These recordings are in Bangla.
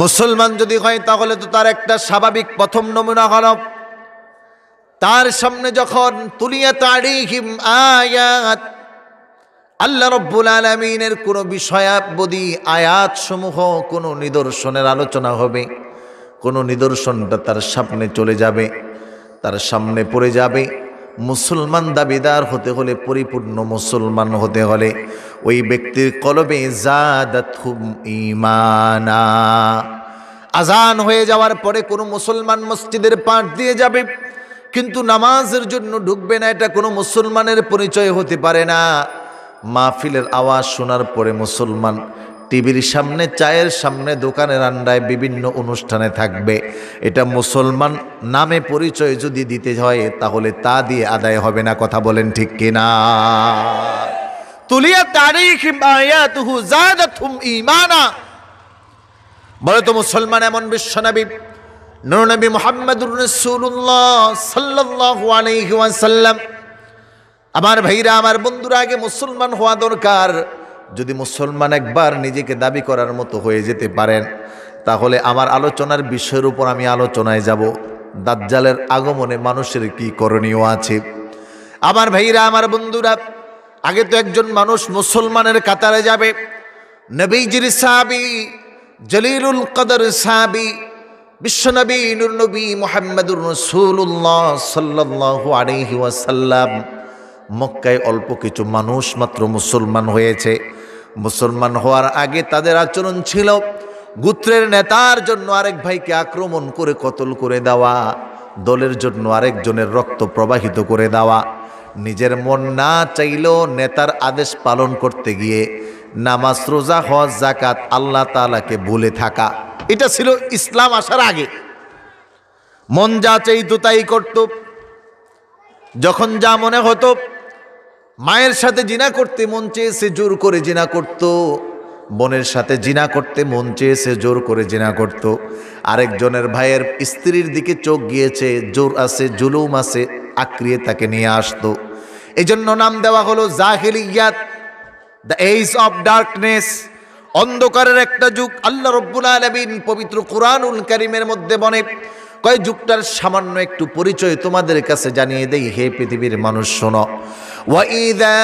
মুসলমান যদি হয় তাহলে তো তার একটা স্বাভাবিক প্রথম নমুনা হলো তার সামনে যখন তুলিয়াত আলাইহিম আয়াত, আল্লাহ রাব্বুল আলামিনের কোনো বিষয়াবলী আয়াত সমূহ কোনো নিদর্শনের আলোচনা হবে, কোনো নিদর্শনটা তার সামনে চলে যাবে, তার সামনে পড়ে যাবে। মুসলমান দাবিদার হতে হলে, পরিপূর্ণ মুসলমান হতে হলে ওই ব্যক্তির কলবে জাদাতহুম ঈমানা। আজান হয়ে যাওয়ার পরে কোনো মুসলমান মসজিদের পাশ দিয়ে যাবে কিন্তু নামাজের জন্য ঢুকবে না, এটা কোনো মুসলমানের পরিচয় হতে পারে না। মাহফিলের আওয়াজ শোনার পরে মুসলমান টিভির সামনে, চায়ের সামনে, দোকানের আন্ডায় বিভিন্ন অনুষ্ঠানে থাকবে, এটা মুসলমান নামে পরিচয় যদি দিতে হয় তাহলে তা দিয়ে আদায় হবে না। কথা বলেন ঠিক কিনা? তুলিয়াত আলাইহিম আয়াতুহু যাদাতহুম ঈমানা। বলে তো মুসলমান এমন বিশ্বনবী নূর নবী মুহাম্মদুর রাসূলুল্লাহ সাল্লাল্লাহু আলাইহি ওয়াসাল্লাম। আমার ভাইরা, আমার বন্ধুরা, আগে মুসলমান হওয়া দরকার। যদি মুসলমান একবার নিজেকে দাবি করার মতো হয়ে যেতে পারেন তাহলে আমার আলোচনার বিষয়ের উপর আমি আলোচনায় যাব, দাজ্জালের আগমনে মানুষের কি করণীয় আছে। আমার ভাইরা, আমার বন্ধুরা, আগে তো একজন মানুষ মুসলমানের কাতারে যাবে, নবীজির সাহাবী, জলিলুল কদর সাহাবী, বিশ্বনবী নূর নবী মুহাম্মদুর রাসূলুল্লাহ সাল্লাল্লাহু আলাইহি ওয়াসাল্লাম। মক্কায় অল্প কিছু মানুষ মাত্র মুসলমান হয়েছে। মুসলমান হওয়ার আগে তাদের আচরণ ছিল গোত্রের নেতার জন্য আরেক ভাইকে আক্রমণ করে কতল করে দেওয়া, দলের জন্য আরেকজনের রক্ত প্রবাহিত করে দেওয়া, নিজের মন না চাইলেও নেতার আদেশ পালন করতে গিয়ে নামাজ, রোজা, হজ, যাকাত, আল্লাহ তাআলাকে ভুলে থাকা। এটা ছিল ইসলাম আসার আগে। মন যা চাইতো তাই করত, যখন যা মনে হতো। মায়ের সাথে জিনা করতে মন চেয়েছে জোর করে জিনা করত, বোনের সাথে জিনা করতে মন চেয়েছে জোর করে জিনা করত, আরেকজনের ভাইয়ের স্ত্রীর দিকে চোখ গিয়েছে, জোর আছে, জুলুম আছে, আক্রিয়ে তাকে নিয়ে আসতো। এই জন্য নাম দেওয়া হলো জাহিলিয়াত, দ্য এজ অফ ডার্কনেস, অন্ধকারের একটা যুগ। আল্লাহ রাব্বুল আলামিন পবিত্র কুরআনুল কারীমের মধ্যে বলে, কয় যুগটার সামান্য একটু পরিচয় তোমাদের কাছে জানিয়ে দেই, হে পৃথিবীর মানুষ শোনো। ওয়াইযা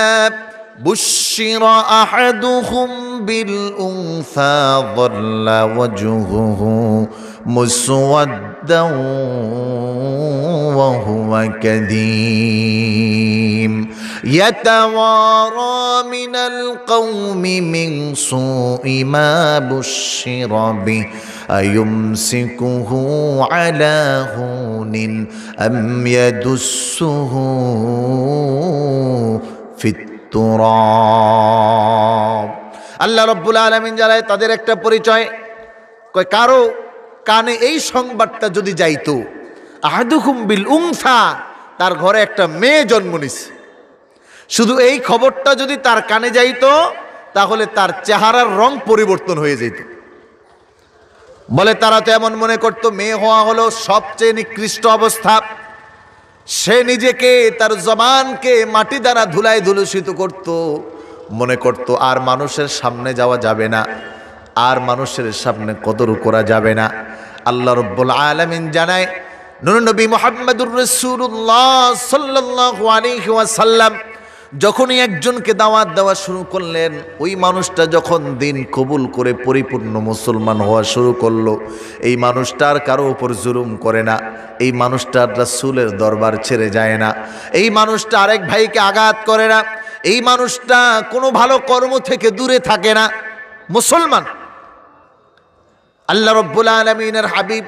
বুশিরা আহাদুহুম বিল উনসা যাল্লা ওয়াজহুহু মুসওয়াদ্দান ওয়া হুয়া কাযীম ইয়াতাওয়ারা মিনাল কওমি মিন সুই মা বুশিরা বিহি আয়ুমসিকুহু আলা হুনিন আম ইয়াদুসসুহু ফিত তুরাব। আল্লাহ রাব্বুল আলামিন জানায় তাদের একটা পরিচয়, কয় কারো কানে এই সংবাদটা যদি যাইতো, আহাদুকুম বিল উনসা, তার ঘরে একটা মেয়ে জন্ম নিছে, শুধু এই খবরটা যদি তার কানে যাইতো তাহলে তার চেহারার রং পরিবর্তন হয়ে যেত। বলে তারা তো এমন মনে করতো মেয়ে হওয়া হলো সবচেয়ে নিকৃষ্ট অবস্থা। সে নিজেকে, তার জবানকে মাটি দ্বারা ধুলায় ধুলুষিত করত, মনে করত আর মানুষের সামনে যাওয়া যাবে না, আর মানুষের সামনে কদর করা যাবে না। আল্লাহ রাব্বুল আলামিন জানায়, নূর নবী মুহাম্মদুর রাসূলুল্লাহ সাল্লাল্লাহু আলাইহি ওয়াসাল্লাম যখনই একজনকে দাওয়াত দেওয়া শুরু করলেন, ওই মানুষটা যখন দিন কবুল করে পরিপূর্ণ মুসলমান হওয়া শুরু করলো, এই মানুষটার কারো উপর জুলুম করে না, এই মানুষটার রাসূলের দরবার ছেড়ে যায় না, এই মানুষটা আরেক ভাইকে আঘাত করে না, এই মানুষটা কোনো ভালো কর্ম থেকে দূরে থাকে না, মুসলমান। আল্লাহ রাব্বুল আলামিনের হাবিব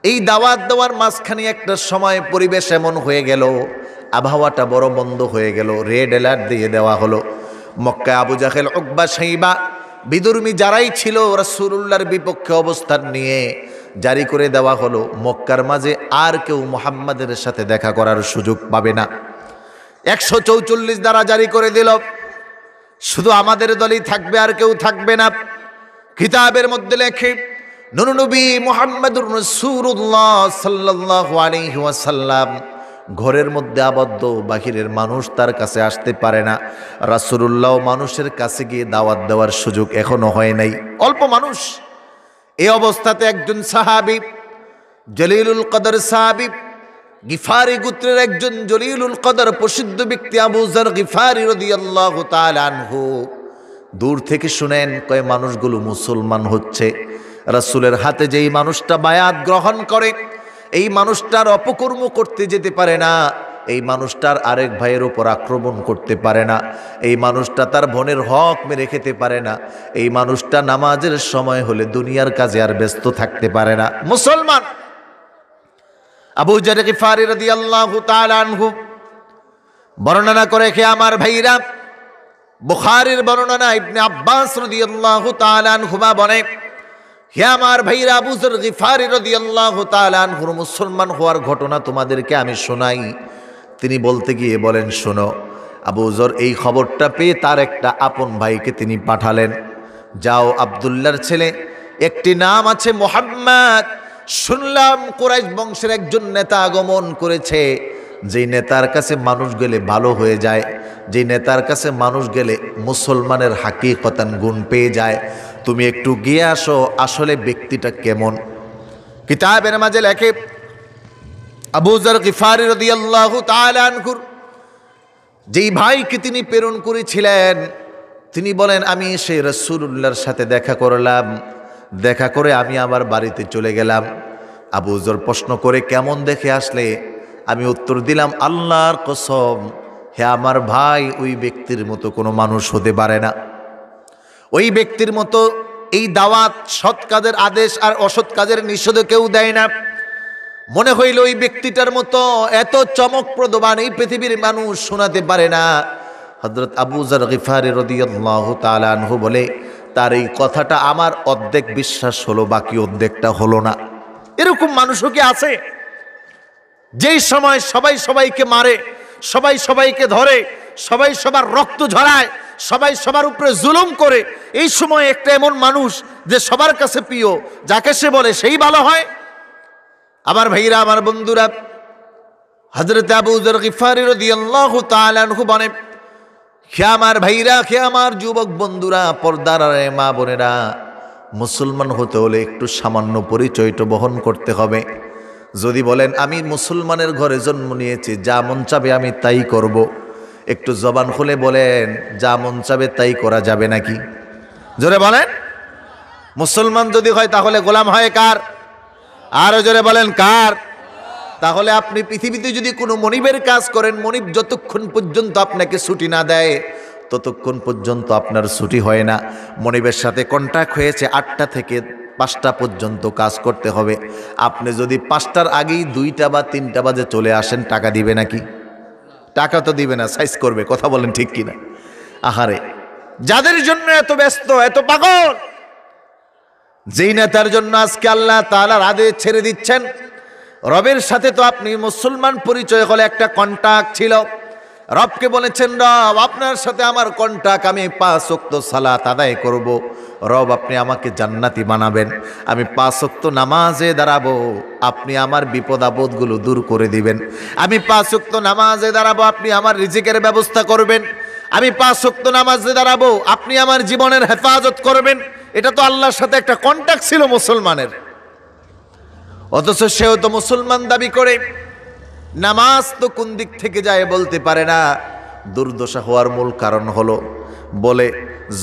এই দাওয়াত দেওয়ার মাঝখানে একটা সময় পরিবেশ এমন হয়ে গেল, আবহাওয়াটা বড় বন্ধ হয়ে গেল, রেড অ্যালার্ট দিয়ে দেওয়া হলো। মক্কায় আবু জাহেল, উকবা, শাইবা, বিদুর্মী যারাই ছিল রাসূলুল্লাহর বিপক্ষে অবস্থান নিয়ে জারি করে দেওয়া হলো, মক্কার মাঝে আর কেউ মুহাম্মাদের সাথে দেখা করার সুযোগ পাবে না। 144 দ্বারা জারি করে দিল, শুধু আমাদের দলই থাকবে, আর কেউ থাকবে না। কিতাবের মধ্যে লেখে, নূর নবী মুহাম্মদুর রাসূলুল্লাহ সাল্লাল্লাহু আলাইহি ওয়াসাল্লাম ঘরের মধ্যে আবদ্ধ, বাহিরের মানুষ তার কাছে আসতে পারে না। রাসূলুল্লাহ মানুষের কাছে গিয়ে দাওয়াত দেওয়ার সুযোগ এখনো হয় নাই, অল্প মানুষ। এই অবস্থাতে একজন সাহাবী জলিলুল কদর সাহাবী গিফারি গোত্রের একজন জলিলুল কদর প্রসিদ্ধ ব্যক্তি আবু যর গিফারি রাদিয়াল্লাহু তাআলা আনহু দূর থেকে শুনেন কয় মানুষগুলো মুসলমান হচ্ছে। রাসূলের হাতে যেই মানুষটা বায়াত গ্রহণ করে এই মানুষটার অপকর্ম করতে যেতে পারে না, এই মানুষটার আরেক ভাইয়ের উপর আক্রমণ করতে পারে না, এই মানুষটা তার বোনের হক মেরে খেতে পারে না, এই মানুষটা নামাজের সময় হলে দুনিয়ার কাজে আর ব্যস্ত থাকতে পারে না, মুসলমান। আবু যর গিফারি রাদিয়াল্লাহু তাআলা আনহু বর্ণনা করে হে আমার ভাইরা, বুখারীর বর্ণনা ইবনে আব্বাস রাদিয়াল্লাহু তাআলা আনহুমা বলে, হে আমার ভাইরা, আবু যর গিফারি রাদিয়াল্লাহু তাআলা আনহুর মুসলমান হওয়ার ঘটনা তোমাদেরকে আমি শোনাই। তিনি বলতে গিয়ে বলেন, শোনো। আবু যর এই খবরটা পেয়ে তার একটা আপন ভাইকে তিনি পাঠালেন, যাও আব্দুল্লাহর ছেলে, একটি নাম আছে মুহাম্মদ, শুনলাম কুরাইশ বংশের একজন নেতা আগমন করেছে, যেই নেতার কাছে মানুষ গেলে ভালো হয়ে যায়, যেই নেতার কাছে মানুষ গেলে মুসলমানের হাকিকতান গুণ পেয়ে যায়, তুমি একটু গিয়ে আসো, আসলে ব্যক্তিটা কেমন। কিতাবের মাঝে লেখে আবু যর গিফারি রাদিয়াল্লাহু তাআলা আনহুর যেই ভাইকে তিনি প্রেরণ করেছিলেন, তিনি বলেন, আমি সেই রাসূলুল্লাহর সাথে দেখা করলাম, দেখা করে আমি আবার বাড়িতে চলে গেলাম। আবু যর প্রশ্ন করে, কেমন দেখে আসলে? আমি উত্তর দিলাম, আল্লাহর কসম, হে আমার ভাই, ওই ব্যক্তির মতো কোনো মানুষ হতে পারে না। ওই ব্যক্তির মতো এই দাওয়াত, সৎ কাজের আদেশ আর অসৎ কাজের নিষেধ কেউ দেয় না। মনে হইল ওই ব্যক্তিটার মতো এত চমকপ্রদ বাণী পৃথিবীর মানুষ শোনাতে পারে না। হযরত আবু যর গিফারি রাদিয়াল্লাহু তাআলা আনহু বলে, তার এই কথাটা আমার অর্ধেক বিশ্বাস হলো, বাকি অর্ধেকটা হলো না। এরকম মানুষও কি আছে? যেই সময় সবাই সবাইকে মারে, সবাই সবাইকে ধরে, সবাই সবার রক্ত ঝরায়, সবাই সবার উপরে জুলুম করে, এই সময় একটা এমন মানুষ যে সবার কাছে প্রিয়, যাকে সে বলে সেই ভালো হয়। আমার ভাইরা, আমার বন্ধুরা, হযরত আবু যর গিফারি রাদিয়াল্লাহু তাআলা আনহু বলেন, হে আমার ভাইরা, হে আমার যুবক বন্ধুরা, পর্দার মা বোনেরা, মুসলমান হতে হলে একটু সামান্য পরিচয়টা বহন করতে হবে। যদি বলেন আমি মুসলমানের ঘরে জন্ম নিয়েছি, যা মন চাবে আমি তাই করব, একটু জবান খুলে বলেন, যা মন চাবে তাই করা যাবে নাকি? জোরে বলেন। মুসলমান যদি হয় তাহলে গোলাম হয় কার? আরো জোরে বলেন, কার? তাহলে আপনি পৃথিবীতে যদি কোনো মনিবের কাজ করেন, মনিব যতক্ষণ পর্যন্ত আপনাকে ছুটি না দেয় ততক্ষণ পর্যন্ত আপনার ছুটি হয় না। মনিবের সাথে কন্ট্রাক্ট হয়েছে 8টা থেকে 5টা পর্যন্ত কাজ করতে হবে। আপনি যদি 5টার আগেই 2টা বা 3টা বাজে চলে আসেন, টাকা দিবে নাকি? টাকা তো দিবে না, সাইজ করবে। কথা বলেন ঠিক কিনা? আহারে, যাদের জন্য এত ব্যস্ত, এত পাগল, যেই নেতার জন্য আজকে আল্লাহ তাআলার আদেশ ছেড়ে দিচ্ছেন, রবের সাথে তো আপনি মুসলমান পরিচয় হলে একটা কন্ট্রাক্ট ছিল। রবকে বলেছেন, রব আপনার সাথে আমার কন্ট্রাক্ট, আমি 5 ওয়াক্ত সালাত আদায় করব। রব আপনি আমাকে জান্নাতি বানাবেন, আমি 5 ওয়াক্ত নামাজে দাঁড়াবো, আপনি আমার বিপদ আপদগুলো দূর করে দিবেন। আমি 5 ওয়াক্ত নামাজে দাঁড়াবো, আপনি আমার রিজিকের ব্যবস্থা করবেন। আমি 5 ওয়াক্ত নামাজে দাঁড়াবো, আপনি আমার জীবনের হেফাজত করবেন। এটা তো আল্লাহর সাথে একটা কন্ট্রাক্ট ছিল মুসলমানের। অথচ সেও তো মুসলমান দাবি করে, নামাজ তো কোন দিক থেকে যায় বলতে পারে না। দুর্দশা হওয়ার মূল কারণ হলো, বলে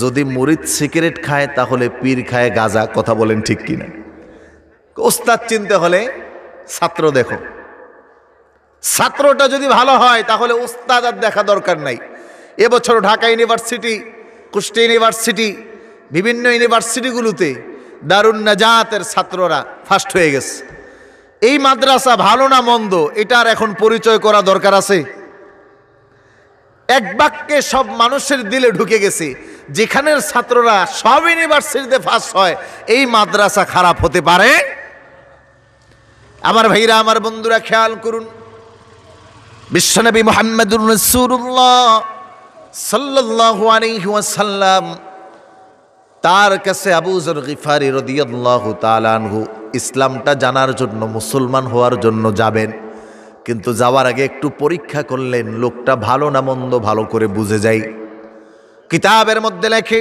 যদি মুরিদ সিগারেট খায় তাহলে পীর খায় গাঁজা। কথা বলেন ঠিক কিনা? ওস্তাদ চিনতে হলে ছাত্র দেখো, ছাত্রটা যদি ভালো হয় তাহলে ওস্তাদ আর দেখা দরকার নাই। এবছর ঢাকা ইউনিভার্সিটি, কুষ্টিয়া ইউনিভার্সিটি, বিভিন্ন ইউনিভার্সিটিগুলোতে দারুন নাজাতের ছাত্ররা ফার্স্ট হয়ে গেছে। এই মাদ্রাসা ভালো না মন্দ এটার এখন পরিচয় করা দরকার আছে? এক বাক্যে সব মানুষের দিলে ঢুকে গেছে, যেখানের ছাত্ররা সব ইউনিভার্সিটিতে ফার্স্ট হয়, এই মাদ্রাসা খারাপ হতে পারে? আমার ভাইরা, আমার বন্ধুরা, খেয়াল করুন, বিশ্বনবী মুহাম্মদুর রাসূলুল্লাহ সাল্লাল্লাহু আলাইহি ওয়াসাল্লাম, তার কাছে আবু যর গিফারি রাদিয়াল্লাহু তাআলা আনহু ইসলামটা জানার জন্য, মুসলমান হওয়ার জন্য যাবেন। কিন্তু যাওয়ার আগে একটু পরীক্ষা করলেন, লোকটা ভালো না মন্দ ভালো করে বুঝে যাই। কিতাবের মধ্যে লেখে,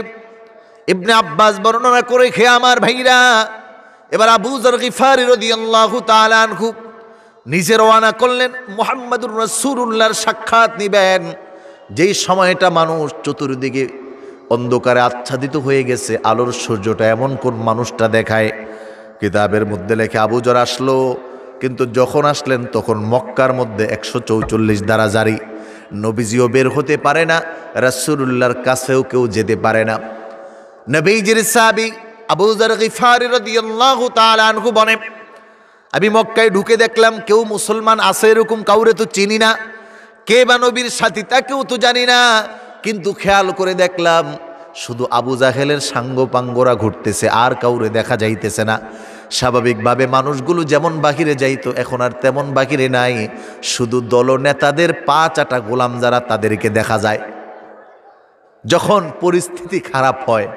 ইবনে আব্বাস বর্ণনা করে, খে আমার ভাইরা, এবার আবু যর গিফারী রাদিয়াল্লাহু তাআলা আনহু নিজে রওনা করলেন মুহাম্মদুর রাসূলুল্লাহর সাক্ষাৎ নিবেন। যেই সময়টা মানুষ চতুর্দিকে অন্ধকারে আচ্ছাদিত হয়ে গেছে, আলোর সূর্যটা এমন কোন মানুষটা দেখায়। কিতাবের মধ্যে লেখে আবু যর আসলো, কিন্তু যখন আসলেন তখন মক্কার মধ্যে 144 দ্বারা জারি, নবীজিও বের হতে পারে না, রাসূলুল্লাহর কাছেও কেউ যেতে পারে না। নবীজির সাহাবী আবু যর গিফারী রাদিয়াল্লাহু তাআলা আনহু বলেন, আমি মক্কায় ঢুকে দেখলাম কেউ মুসলমান আছে এরকম কাউরে তো চিনি না, কে বা নবীর সাথী তাকেও তো জানি না, কিন্তু খেয়াল করে দেখলাম শুধু আবু জাহেলের সাঙ্গপাঙ্গরা ঘুরতেছে, আর কাউরে দেখা যাইতেছে না। স্বাভাবিকভাবে মানুষগুলো যেমন বাহিরে যাইতো এখন আর তেমন বাহিরে নাই, শুধু দলনেতাদের পা চাটা গোলাম যারা তাদেরকে দেখা যায়। যখন পরিস্থিতি খারাপ হয়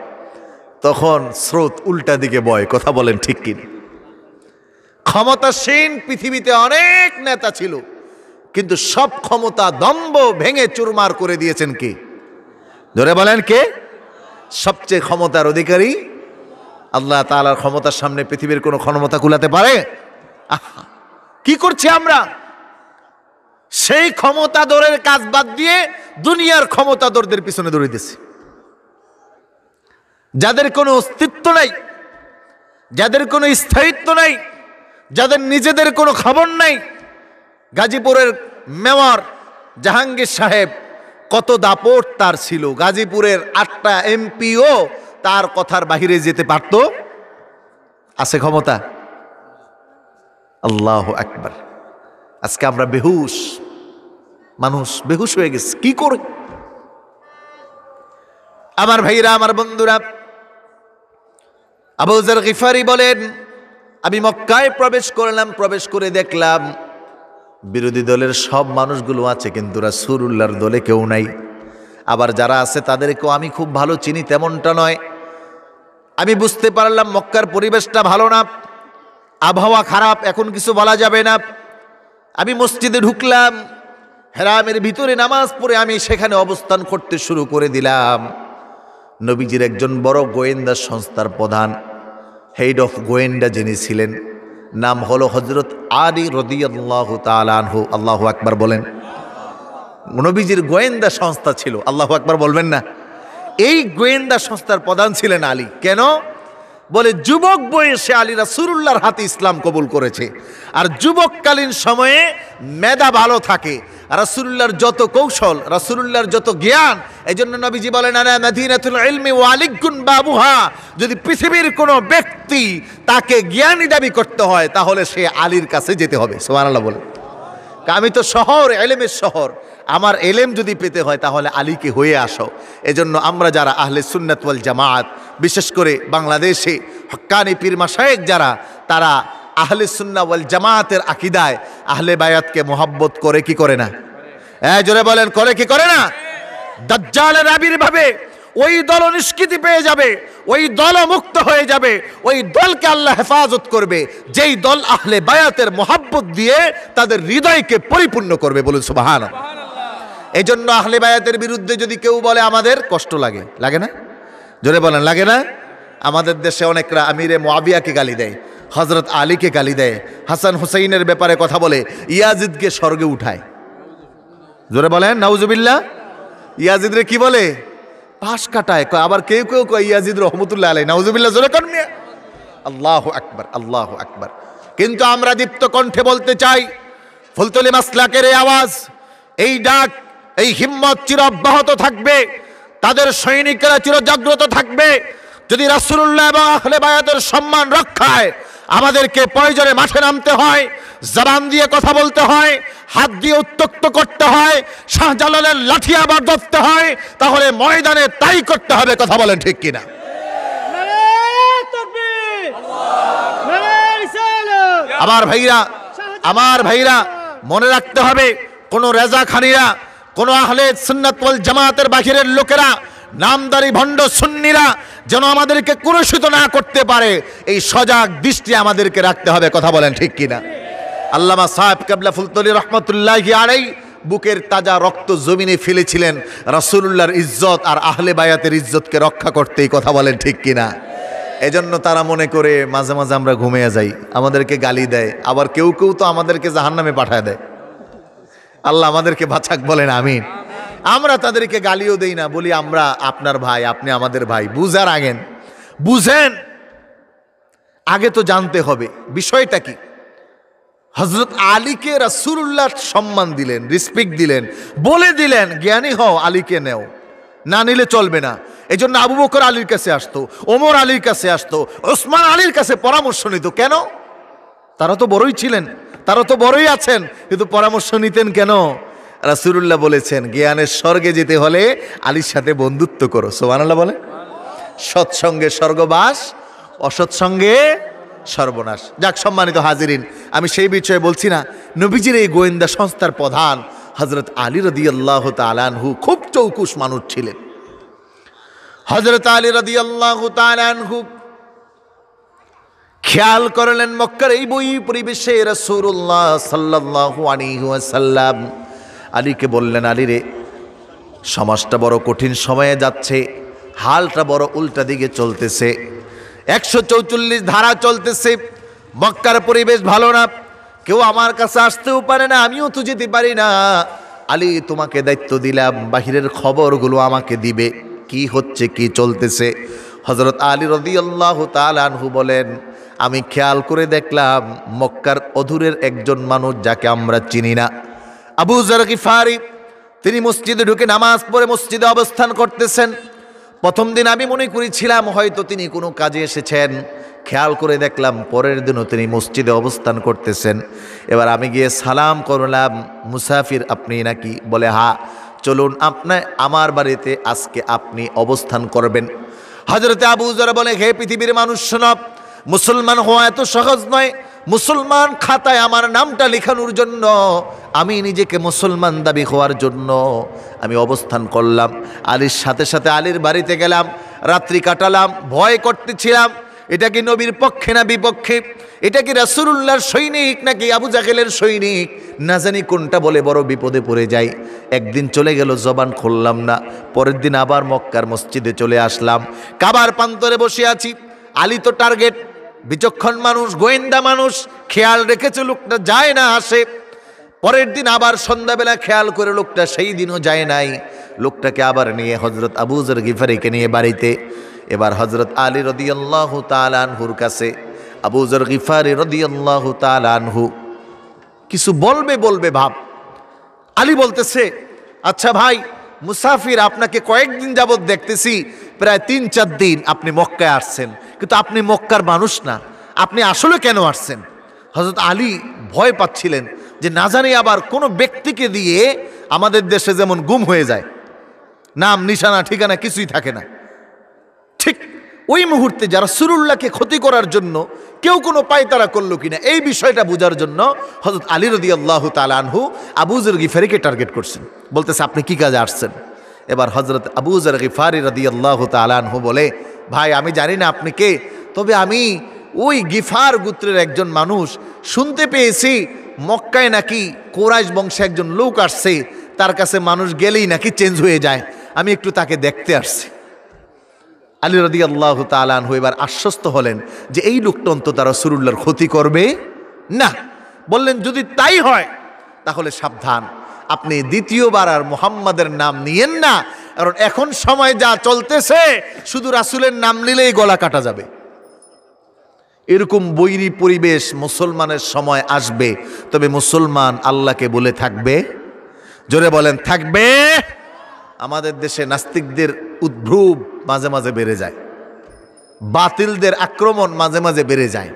তখন স্রোত উল্টা দিকে বয়, কথা বলেন ঠিক কিনা? ক্ষমতাসীন পৃথিবীতে অনেক নেতা ছিল, কিন্তু সব ক্ষমতা দম্ভ ভেঙে চুরমার করে দিয়েছেন কে? ধরে বলেন কে? সবচেয়ে ক্ষমতার অধিকারী আল্লাহ তাআলার ক্ষমতার সামনে পৃথিবীর কোনো ক্ষমতা কুলাতে পারে? কি করছি আমরা? সেই ক্ষমতাধরের কাজ বাদ দিয়ে দুনিয়ার ক্ষমতাধরদের পিছনে দৌড়াইতেছি, যাদের কোনো অস্তিত্ব নাই, যাদের কোনো স্থায়িত্ব নাই, যাদের নিজেদের কোনো খবর নাই। গাজীপুরের মেয়র জাহাঙ্গীর সাহেব কত দাপট তার ছিল, গাজীপুরের 8টা এমপিও তার কথার বাহিরে যেতে পারত। আছে ক্ষমতা? আল্লাহু আকবার। আজকে আমরা বেহুশ, মানুষ বেহুশ হয়ে গেছে, কি করে? আমার ভাইরা, আমার বন্ধুরা, আবু যর গিফারী বলেন, আমি মক্কায় প্রবেশ করলাম, প্রবেশ করে দেখলাম বিরোধী দলের সব মানুষগুলো আছে, কিন্তু রাসূলুল্লাহর দলে কেউ নাই। আবার যারা আছে তাদেরকেও আমি খুব ভালো চিনি তেমনটা নয়। আমি বুঝতে পারলাম মক্কার পরিবেশটা ভালো না, আবহাওয়া খারাপ, এখন কিছু বলা যাবে না। আমি মসজিদে ঢুকলাম, হেরামের ভিতরে নামাজ পড়ে আমি সেখানে অবস্থান করতে শুরু করে দিলাম। নবীজির একজন বড় গোয়েন্দা সংস্থার প্রধান, হেড অফ গোয়েন্দা যিনি ছিলেন, নাম হলো হযরত আলী রাদিয়াল্লাহু তাআলা আনহু। আল্লাহু আকবার বলেন। নবীজির গোয়েন্দা সংস্থা ছিল, আল্লাহু আকবার বলবেন না? এই গোয়েন্দা সংস্থার প্রধান ছিলেন আলী। কেন? বলে যুবক বয়সে আলী রাসূলুল্লাহর হাতে ইসলাম কবুল করেছে, আর যুবককালীন সময়ে মেধা ভালো থাকে, রাসূলুল্লাহর যত কৌশল, রাসূলুল্লাহর যত জ্ঞান। এই জন্য নবীজি বলেন, আনা মাদিনাতুল ইলমি ওয়া আলিকুন বাবুহা। যদি পৃথিবীর কোনো ব্যক্তি তাকে জ্ঞানী দাবি করতে হয় তাহলে সে আলীর কাছে যেতে হবে। সুবহানাল্লাহ বলে। আমি তো শহর, এলেমের শহর, আমার এলেম যদি পেতে হয় তাহলে আলীকে হয়ে আসো। এজন্য আমরা যারা আহলে সুন্নাত ওয়াল জামাত, বিশেষ করে বাংলাদেশে হক্কানি পীর মাশায়েখ যারা, তারা আহলে সুন্নাহ ওয়াল জামাতের আকীদায় আহলে বায়াতকে মোহাব্বত করে কি করে না? জোরে বলেন, করে কি করে না? দাজ্জালের আবির্ভাবে ওই দল নিষ্কৃতি পেয়ে যাবে, ওই দল মুক্ত হয়ে যাবে, ওই দলকে আল্লাহ হেফাজত করবে যেই দল আহলে বায়াতের মোহাব্বত দিয়ে তাদের হৃদয়কে পরিপূর্ণ করবে। বলুন সুবহানাল্লাহ। এই জন্য আহলে বায়াতের বিরুদ্ধে যদি কেউ বলে আমাদের কষ্ট লাগে, লাগে না? জোরে বলেন, লাগে না? আমাদের দেশে অনেকরা আমিরে মুআবিয়াকে গালি দেয়, হযরত আলীকে গালি দেয়, হাসান হুসাইনের ব্যাপারে কথা বলে, ইয়াজিদকে স্বর্গে উঠায়। জোরে বলেন নাউজুবিল্লাহ। ইয়াজিদরে কি বলে? পাশ কাটায়। আবার কেউ কেউ কয় ইয়াজিদ রহমতুল্লাহ আলাইহি। নাউজুবিল্লাহ। জোরে কোন মিয়া? আল্লাহু আকবার, আল্লাহু আকবার। কিন্তু আমরা দীপ্ত কণ্ঠে বলতে চাই, ফুলতলি মাসলাকের এই আওয়াজ, এই ডাক, এই হিম্মত চির অব্যাহত থাকবে, তাদের সৈনিকরা চির জাগ্রত থাকবে। যদি রাসূলুল্লাহ এবং আহলে বায়াতের সম্মান রক্ষায় আমাদেরকে প্রয়োজনে মাঠে নামতে হয়, জবান দিয়ে কথা বলতে হয়, হাত দিয়ে উত্তক্ত করতে হয়, শাহজালালের লাঠি আবার ধরতে হয়, তাহলে ময়দানে তাই করতে হবে। কথা বলেন ঠিক কিনা? আমার ভাইরা মনে রাখতে হবে, কোন রেজা খানিরা, কোন আহলে সুন্নাত ওয়াল জামাতের বাহিরের লোকেরা, নামদারি ভণ্ড সুন্নিরা যেন আমাদেরকে কুরুষিত না করতে পারে, এই সজাগ দৃষ্টি আমাদেরকে রাখতে হবে। কথা বলেন ঠিক কিনা? আল্লামা সাহেব কেবলা ফুলতলি রহমতুল্লাহি আলাইহি বুকের তাজা রক্ত জমিনে ফেলেছিলেন রাসূলুল্লাহর ইজ্জত আর আহলে বায়াতের ইজ্জতকে রক্ষা করতেই। কথা বলেন ঠিক কিনা? এজন্য তারা মনে করে মাঝে মাঝে আমরা ঘুমিয়ে যাই, আমাদেরকে গালি দেয়, আবার কেউ কেউ তো আমাদেরকে জাহান্নামে পাঠায় দেয়। আল্লাহ আমাদেরকে বাঁচাক, বলেন আমিন। আমরা তাদেরকে গালিও দেই না, বলি আমরা আপনার ভাই, আপনি আমাদের ভাই। বুঝার আগেন, বুঝেন, আগে তো জানতে হবে বিষয়টা কি। হযরত আলীকে রাসূলুল্লাহ সম্মান দিলেন, রেসপেক্ট দিলেন, বলে দিলেন জ্ঞানী হও, আলীকে নেও, না নিলে চলবে না। এই জন্য আবু বকর আলীর কাছে আসতো, ওমর আলীর কাছে আসতো, ওসমান আলীর কাছে পরামর্শ নিত। কেন? তারা তো বড়ই ছিলেন, তারা তো বড়ই আছেন, কিন্তু পরামর্শ নিতেন কেন? রাসূলুল্লাহ বলেছেন জ্ঞানের স্বর্গে যেতে হলে আলীর সাথে বন্ধুত্ব করো। সুবহানাল্লাহ বলে। সৎসঙ্গে স্বর্গবাস, অসৎসঙ্গে সর্বনাশ। যাক সম্মানিত হাজিরিন, আমি সেই বিষয়ে বলছি না। নবীজির এই গোয়েন্দা সংস্থার প্রধান হযরত আলী রাদিয়াল্লাহু তাআলা আনহু খুব চৌকুশ মানুষ ছিলেন। হযরত আলী রাদিয়াল্লাহু তাআলা আনহু খেয়াল করলেন মক্কার এই বই পরিবেশে রাসূলুল্লাহ সাল্লাল্লাহু আলাইহি ওয়াসাল্লাম আলীকে বললেন, আলী রে, সমাজটা বড় কঠিন সময়ে যাচ্ছে, হালটা বড় উল্টা দিকে চলতেছে, 144 ধারা চলতেছে, মক্কার পরিবেশ ভালো না, কেউ আমার কাছে আসতেও পারে না, আমিও তো যেতে পারি না। আলী, তোমাকে দায়িত্ব দিলাম, বাহিরের খবরগুলো আমাকে দিবে, কি হচ্ছে কি চলতেছে। হযরত আলী রাদিয়াল্লাহু তাআলা আনহু বলেন, আমি খেয়াল করে দেখলাম মক্কার অদূরের একজন মানুষ যাকে আমরা চিনি না, আবু যর গিফারি, তিনি মসজিদে ঢুকে নামাজ পড়ে মসজিদে অবস্থান করতেছেন। প্রথম দিন আমি মনে করেছিলাম হয়তো তিনি কোনো কাজে এসেছেন, খেয়াল করে দেখলাম পরের দিনও তিনি মসজিদে অবস্থান করতেছেন। এবার আমি গিয়ে সালাম করলাম, মুসাফির আপনি নাকি? বলে হ্যাঁ, চলুন আপনার আমার বাড়িতে আজকে আপনি অবস্থান করবেন। হযরতে আবু যর বলে, হে পৃথিবীর মানুষ শোনো, মুসলমান হওয়া এত সহজ নয়। মুসলমান খাতায় আমার নামটা লেখানোর জন্য, আমি নিজেকে মুসলমান দাবি হওয়ার জন্য আমি অবস্থান করলাম। আলীর সাথে সাথে আলীর বাড়িতে গেলাম, রাত্রি কাটালাম, ভয় করতেছিলাম এটা কি নবীর পক্ষে না বিপক্ষে, এটা কি রাসূলুল্লাহর সৈনিক নাকি আবু জাহেলের সৈনিক, না জানি কোনটা বলে বড় বিপদে পড়ে যাই। একদিন চলে গেল, জবান খুললাম না। পরের দিন আবার মক্কার মসজিদে চলে আসলাম, কাবার প্রান্তরে বসে আছি। আলী তো টার্গেট, বিচক্ষণ মানুষ, গোয়েন্দা মানুষ, খেয়াল রেখেছে লোকটা যায় না আসে। পরের দিন আবার সন্ধ্যাবেলা খেয়াল করে লোকটা সেই দিনও যায় নাই। লোকটাকে আবার নিয়ে হযরত আবু যর গিফারিকে নিয়ে বাড়িতে, এবার হযরত আলী রাদিয়াল্লাহু তাআলা আনহুর কাছে আবু যর গিফারি রাদিয়াল্লাহু তাআলা আনহু কিছু বলবে ভাব। আলী বলতেছে, আচ্ছা ভাই মুসাফির, আপনাকে কয়েকদিন যাবত দেখতেছি, প্রায় 3-4 দিন আপনি মক্কায় আসছেন, কিন্তু আপনি মক্কার মানুষ না, আপনি আসলে কেন আসছেন? হযরত আলী ভয় পাচ্ছিলেন যে না জানি আবার কোনো ব্যক্তিকে দিয়ে আমাদের দেশে যেমন গুম হয়ে যায়, নাম নিশানা ঠিকানা কিছুই থাকে না, ঠিক ওই মুহূর্তে যারা রাসূলুল্লাহকে ক্ষতি করার জন্য কেউ কোনো পায়তারা করলো কিনা, এই বিষয়টা বোঝার জন্য হযরত আলী রাদিয়াল্লাহু তাআলা আনহু আবু যর গিফারিকে টার্গেট করছেন। বলতেছে, আপনি কি কাজে আসছেন? এবার হযরত আবু যর গিফারি রাদিয়াল্লাহু তাআলা আনহু বলে, ভাই আমি জানি না আপনি কে, তবে আমি ওই গিফার গোত্রের একজন মানুষ, শুনতে পেয়েছি মক্কায় নাকি কুরাইশ বংশে একজন লোক আসছে, তার কাছে মানুষ গেলেই নাকি চেঞ্জ হয়ে যায়, আমি একটু তাকে দেখতে আসছি। আলী রাদিয়াল্লাহু তাআলা আনহু এবার আশ্বস্ত হলেন যে এই লোকটা অন্তত রাসূলুল্লাহর ক্ষতি করবে না। বললেন, যদি তাই হয় তাহলে সাবধান, আপনি দ্বিতীয়বার আর মুহাম্মাদের নাম নিয়েন না, কারণ এখন সময় যা চলতেছে শুধু রাসূলের নাম নিলেই গলা কাটা যাবে। এরকম বৈরী পরিবেশ মুসলমানের সময় আসবে, তবে মুসলমান আল্লাহকে বলে থাকবে। জোরে বলেন, থাকবে। আমাদের দেশে নাস্তিকদের উদ্ভ্রুব মাঝে মাঝে বেড়ে যায়, বাতিলদের আক্রমণ মাঝে মাঝে বেড়ে যায়,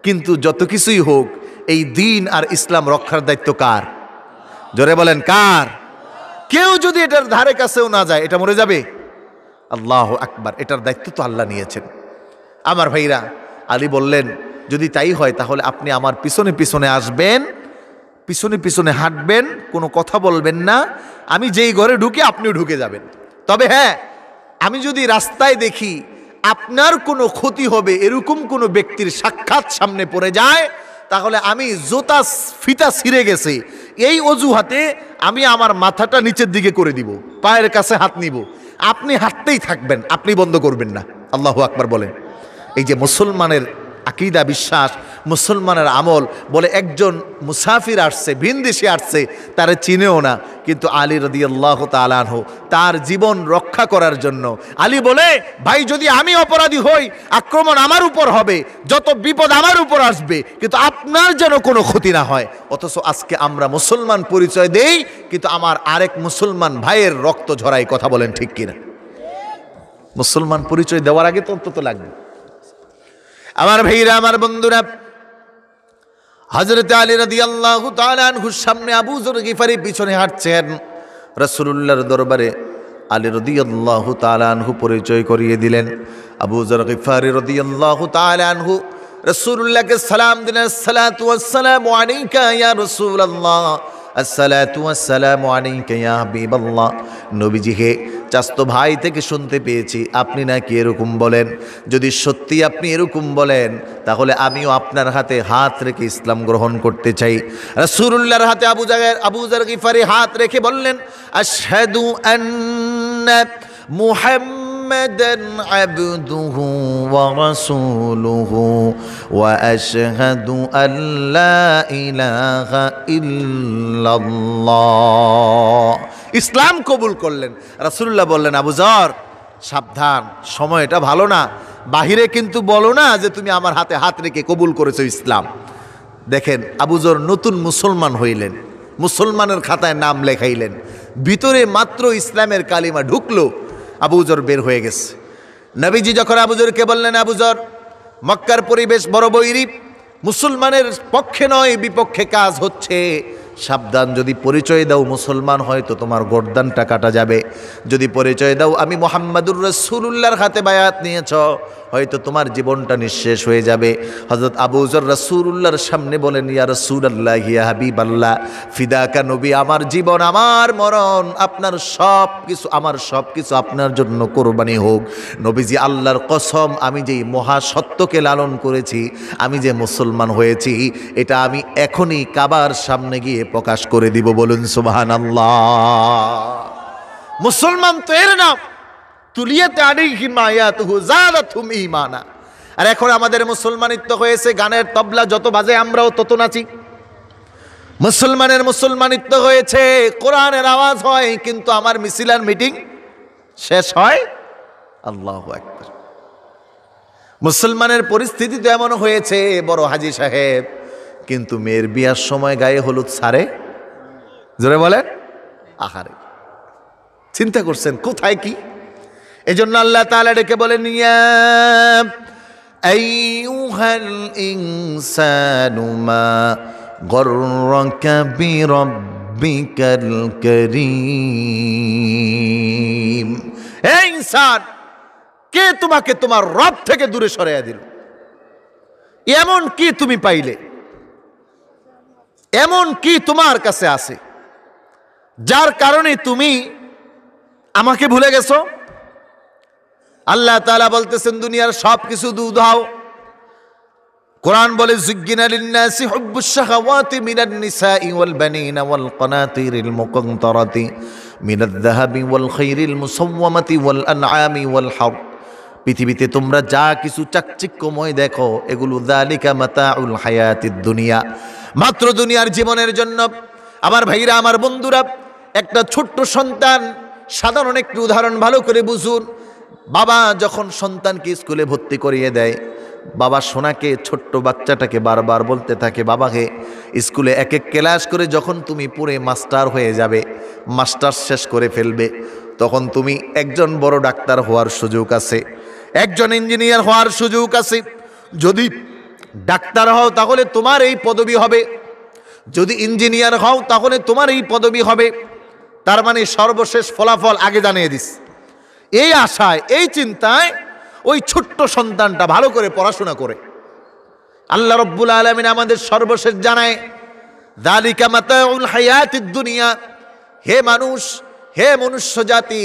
কিন্তু যত কিছুই হোক এই দ্বীন আর ইসলাম রক্ষার দায়িত্ব কার? জোরে বলেন, কার? কেউ যদি এটার ধারে কাছেও না যায়, এটা মরে যাবে। আল্লাহু আকবার, এটার দায়িত্ব তো আল্লাহ নিয়েছেন। আমার ভাইরা, আলী বললেন, যদি তাই হয় তাহলে আপনি আমার পিছনে পিছনে আসবেন, পিছনে পিছনে হাঁটবেন, কোনো কথা বলবেন না, আমি যেই ঘরে ঢুকে আপনিও ঢুকে যাবেন। তবে হ্যাঁ, আমি যদি রাস্তায় দেখি আপনার কোনো ক্ষতি হবে এরকম কোনো ব্যক্তির সাক্ষাৎ সামনে পড়ে যায়, তাহলে আমি জোতা ফিতা ছিঁড়ে গেছে এই অজুহাতে আমি আমার মাথাটা নিচের দিকে করে দিব, পায়ের কাছে হাত নিব, আপনি হাঁটতেই থাকবেন, আপনি বন্ধ করবেন না। আল্লাহু আকবার বলেন। এই যে মুসলমানের আকীদা বিশ্বাস, মুসলমানের আমল, বলে একজন মুসাফির আসছে, ভিনদেশি আসছে, তারে চিনেও না, কিন্তু আলী রাদিয়াল্লাহু তাআলা আনহু তার জীবন রক্ষা করার জন্য, আলী বলে ভাই যদি আমি অপরাধী হই, আক্রমণ আমার উপর হবে, যত বিপদ আমার উপর আসবে, কিন্তু আপনার যেন কোনো ক্ষতি না হয়। অথচ আজকে আমরা মুসলমান পরিচয় দেই, কিন্তু আমার আরেক মুসলমান ভাইয়ের রক্ত ঝরাই। কথা বলেন ঠিক কিনা? মুসলমান পরিচয় দেওয়ার আগে তো অন্তত লাগবে। আমার ভাইরা, আমার বন্ধুরা, হযরত আলী রাদিয়াল্লাহু তাআলা আনহুর সামনে আবু যর গিফারি পিছনে হাঁটছেন। রাসূলুল্লাহর দরবারে আলী রাদিয়াল্লাহু তাআলা আনহু পরিচয় করিয়ে দিলেন। আবু যর গিফারি রাদিয়াল্লাহু তাআলা আনহু রাসূলুল্লাহকে সালাম দিলেন, আসসালাতু ওয়াসসালামু আলাইকা ইয়া রাসূলুল্লাহ, আসসালাতু ওয়াসসালামু আলাইকা ইয়া হাবিবাল্লাহ। নবীজি হে, চাস্তো ভাই থেকে শুনতে পেয়েছি আপনি নাকি এরকম বলেন। যদি সত্যি আপনি এরকম বলেন, তাহলে আমিও আপনার হাতে হাত রেখে ইসলাম গ্রহণ করতে চাই। রাসূলুল্লাহর হাতে আবু যর গিফারি হাত রেখে বললেন, আশহাদু আন্না মুহাম্মাদান আবদুহু ওয়া রাসূলুহু ওয়া আশহাদু আল্লা ইলাহা ইল্লাল্লাহ। ইসলাম কবুল করলেন। রাসূলুল্লাহ বললেন, আবু যর সাবধান, সময়টা ভালো না, বাহিরে কিন্তু বলো না যে তুমি আমার হাতে হাত রেখে কবুল করেছো ইসলাম। দেখেন, আবু যর নতুন মুসলমান হইলেন, মুসলমানের খাতায় নাম লেখাইলেন, ভিতরে মাত্র ইসলামের কালিমা ঢুকলো, আবু যর বের হয়ে গেছে। নবীজি যখন আবু যরকে বললেন, আবু যর মক্কার পরিবেশ বড় বৈরী, মুসলমানের পক্ষে নয় বিপক্ষে কাজ হচ্ছে, সাবধান, যদি পরিচয় দাও মুসলমান হয়তো তোমার গর্দানটা কাটা যাবে, যদি পরিচয় দাও আমি মুহাম্মাদুর রাসূলুল্লাহর হাতে বায়াত নিয়েছ, হয়তো তোমার জীবনটা নিঃশেষ হয়ে যাবে। হযরত আবু যর রাসূলুল্লাহর সামনে বলেন, ইয়া রাসূলুল্লাহ, ইয়া হাবিবাল্লাহ, ফিদাকা নবী, আমার জীবন, আমার মরণ, আপনার সব কিছু, আমার সব কিছু আপনার জন্য কোরবানি হোক। নবীজি, আল্লাহর কসম, আমি যেই মহাসত্যকে লালন করেছি, আমি যে মুসলমান হয়েছি, এটা আমি এখনই কাবার সামনে গিয়ে প্রকাশ করে দিব। বলুন সুবহানাল্লাহ। মুসলমান তো এর নাম, তুলিয়াতে আলাইহিম আয়াতুহু যাদাতুহুম ঈমানা। আর এখন আমাদের মুসলমানিত্ব হয়েছে গানের তবলা যত বাজে আমরাও তত নাচি। মুসলমানের মুসলমানিত্ব হয়েছে কোরআনের আওয়াজ হয়, কিন্তু আমার মিছিল আর মিটিং শেষ হয় আল্লাহু আকবার। মুসলমানের পরিস্থিতি তো এমন হয়েছে, বড় হাজী সাহেব, কিন্তু মেয়ের বিয়ার সময় গায়ে হলুদ ছাড়ে। জোরে বলেন, আহারে, চিন্তা করছেন কোথায় কি? এজন্য আল্লাহ তাআলা ডেকে বলেন, ইয়া আইয়ুহাল ইনসানু মা গররাকা বিরাব্বিকাল কারীম। হে ইনসান, কে তোমাকে তোমার রব থেকে দূরে সরাইয়া দিল? এমন কি তুমি পাইলে, এমন কি তোমার কাছে আছে যার কারণে তুমি আমাকে ভুলে গেছো? আল্লাহ তাআলা বলতেছেন, দুনিয়ার সব কিছু দুধাও। কোরআন বলে, যুগ্গিনা লিন-নাসি হুব্বুশ শাহাওয়াতি মিনান নিসাই ওয়াল বানিনা ওয়াল কানাতিরিল মুকানতারাতি মিনাদ যাহাবি ওয়াল খাইরিল মুসাওয়ামাতি ওয়াল আনআমি ওয়াল হারথ। পৃথিবীতে তোমরা যা কিছু চাকচিক্যময় দেখো, এগুলো যালিকা মাতাউল হায়াতিদ দুনিয়া, মাত্র দুনিয়ার জীবনের জন্য। আমার ভাইরা, আমার বন্ধুরা, একটা ছোট্ট সন্তান, সাধারণ একটি উদাহরণ ভালো করে বুঝুন। বাবা যখন সন্তানকে স্কুলে ভর্তি করিয়ে দেয়, বাবা সোনাকে, ছোট্ট বাচ্চাটাকে বারবার বলতে থাকে, বাবাকে স্কুলে এক এক ক্লাস করে যখন তুমি পুরে মাস্টার হয়ে যাবে, মাস্টার শেষ করে ফেলবে, তখন তুমি একজন বড় ডাক্তার হওয়ার সুযোগ আছে, একজন ইঞ্জিনিয়ার হওয়ার সুযোগ আছে। যদি ডাক্তার হও তাহলে তোমার এই পদবি হবে, যদি ইঞ্জিনিয়ার হও তাহলে তোমার এই পদবি হবে। তার মানে সর্বশেষ ফলাফল আগে জানিয়ে দিস। এই আশায়, এই চিন্তায় ওই ছোট্ট সন্তানটা ভালো করে পড়াশোনা করে। আল্লাহ রব্বুল আলামিন আমাদের সর্বশেষ জানায়, যালিকা মাতাউল হায়াতিদ দুনিয়া। হে মানুষ, হে মনুষ্য জাতি,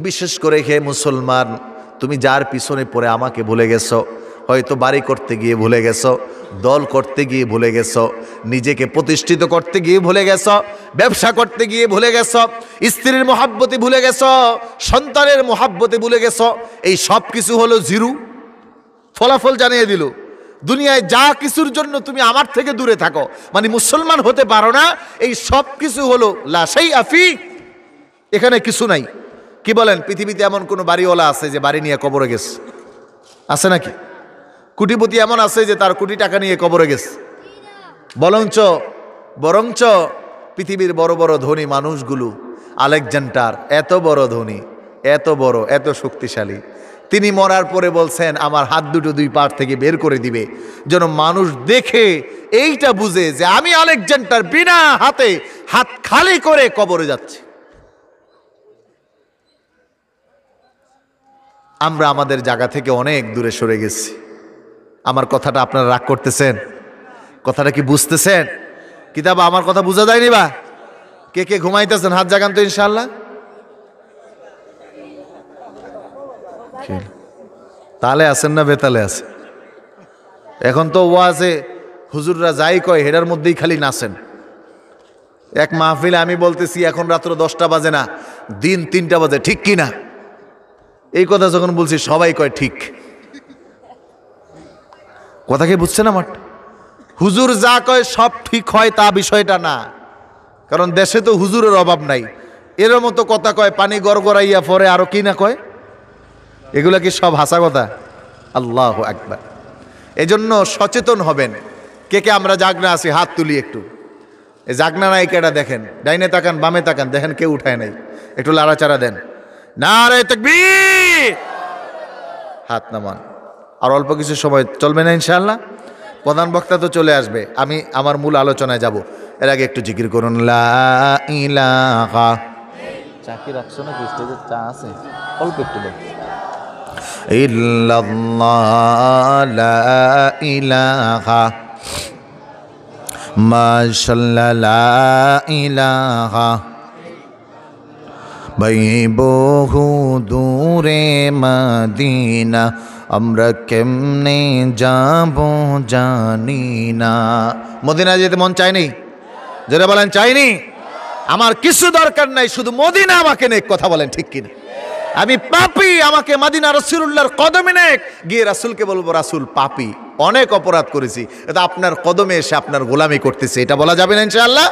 বিশেষ করে হে মুসলমান, তুমি যার পিছনে পড়ে আমাকে ভুলে গেছো, হয়তো বাড়ি করতে গিয়ে ভুলে গেছো, দল করতে গিয়ে ভুলে গেছো, নিজেকে প্রতিষ্ঠিত করতে গিয়ে ভুলে গেছো, ব্যবসা করতে গিয়ে ভুলে গেছো, স্ত্রীর মহাব্বতে ভুলে গেছো, সন্তানের মহাব্বতে ভুলে গেছো। এই সব কিছু হলো জিরো, ফলাফল জানিয়ে দিল, দুনিয়ায় যা কিছুর জন্য তুমি আমার থেকে দূরে থাকো, মানে মুসলমান হতে পারো না, এই সব কিছু হলো লা শাইআ ফি, এখানে কিছু নাই। কি বলেন, পৃথিবীতে এমন কোন বাড়িওয়ালা আছে যে বাড়ি নিয়ে কবরে গেছে? আছে নাকি? কোটিপতি এমন আছে যে তার কোটি টাকা নিয়ে কবরে গেছে? বরঞ্চ পৃথিবীর বড় বড় ধনী মানুষগুলো, আলেকজান্ডার এত বড় ধনী, এত বড়, এত শক্তিশালী, তিনি মরার পরে বলছেন আমার হাত দুটো দুই পাড় থেকে বের করে দিবে, যেন মানুষ দেখে এইটা বুঝে যে আমি আলেকজান্ডার বিনা হাতে হাত খালি করে কবরে যাচ্ছি। আমরা আমাদের জায়গা থেকে অনেক দূরে সরে গেছি। আমার কথাটা আপনারা রাগ করতেছেন? কথাটা কি বুঝতেছেন? কিতাব আমার কথা বুঝা যায়নি বা? কে কে ঘুমাইতেছেন হাত জাগান তো ইনশাআল্লাহ। তালে আছেন না বেতালে আছে? এখন তো ওয়াজে হুজুররা যাই কয় হেডার মধ্যেই খালি নাচেন। এক মাহফিলে আমি বলতেছি এখন রাত্র 10টা বাজে না, দিন 3টা বাজে, ঠিক কি না? এই কথা যখন বলছি সবাই কয় ঠিক। কথা কি বুঝছেন আমার? হুজুর যা কয় সব ঠিক হয় তা বিষয়টা না, কারণ দেশে তো হুজুরের অভাব নাই। এর মতো কথা কয় পানি গড়গড়াইয়া পরে আরো কি না কয়, এগুলা কি সব হাসা কথা? আল্লাহু আকবার। এজন্য সচেতন হবেন। কে কে আমরা জাগনা আছি হাত তুলি একটু। এই জাগনা নাই কেটা দেখেন, ডাইনে তাকান বামে তাকান, দেখেন কেউ উঠায় নাই, একটু লাড়াচাড়া দেন। নারে তাকবীর, হাত নামান। আর অল্প কিছু সময় চলবে না ইনশাআল্লাহ, প্রধান বক্তা তো চলে আসবে, আমি আমার মূল আলোচনায় যাব। এর আগে একটু জিকির করুন লা ইলাহা। চা কি রাখছো না? স্টেজে চা আছে, অল্প একটু দেন। ইল্লাল্লাহ লা ইলাহা মাশাআল্লাহ লা ইলাহা। ভাই বহু দূরে মদিনা আমরা কেমনে যাব জানি না। মদিনা যেতে মন চায়নি? যারা বলেন চাইনি, আমার কিছু দরকার নাই, শুধু মদিনা আমাকে নেক। কথা বলেন ঠিক কিনা? আমি পাপী, আমাকে মদিনা রাসূলুল্লাহর কদমে নেক। গিয়ে রাসূলকে বলবো রাসূল পাপী, অনেক অপরাধ করেছি, এটা আপনার কদমে এসে আপনার গোলামি করতেছে, এটা বলা যাবে না ইনশাআল্লাহ?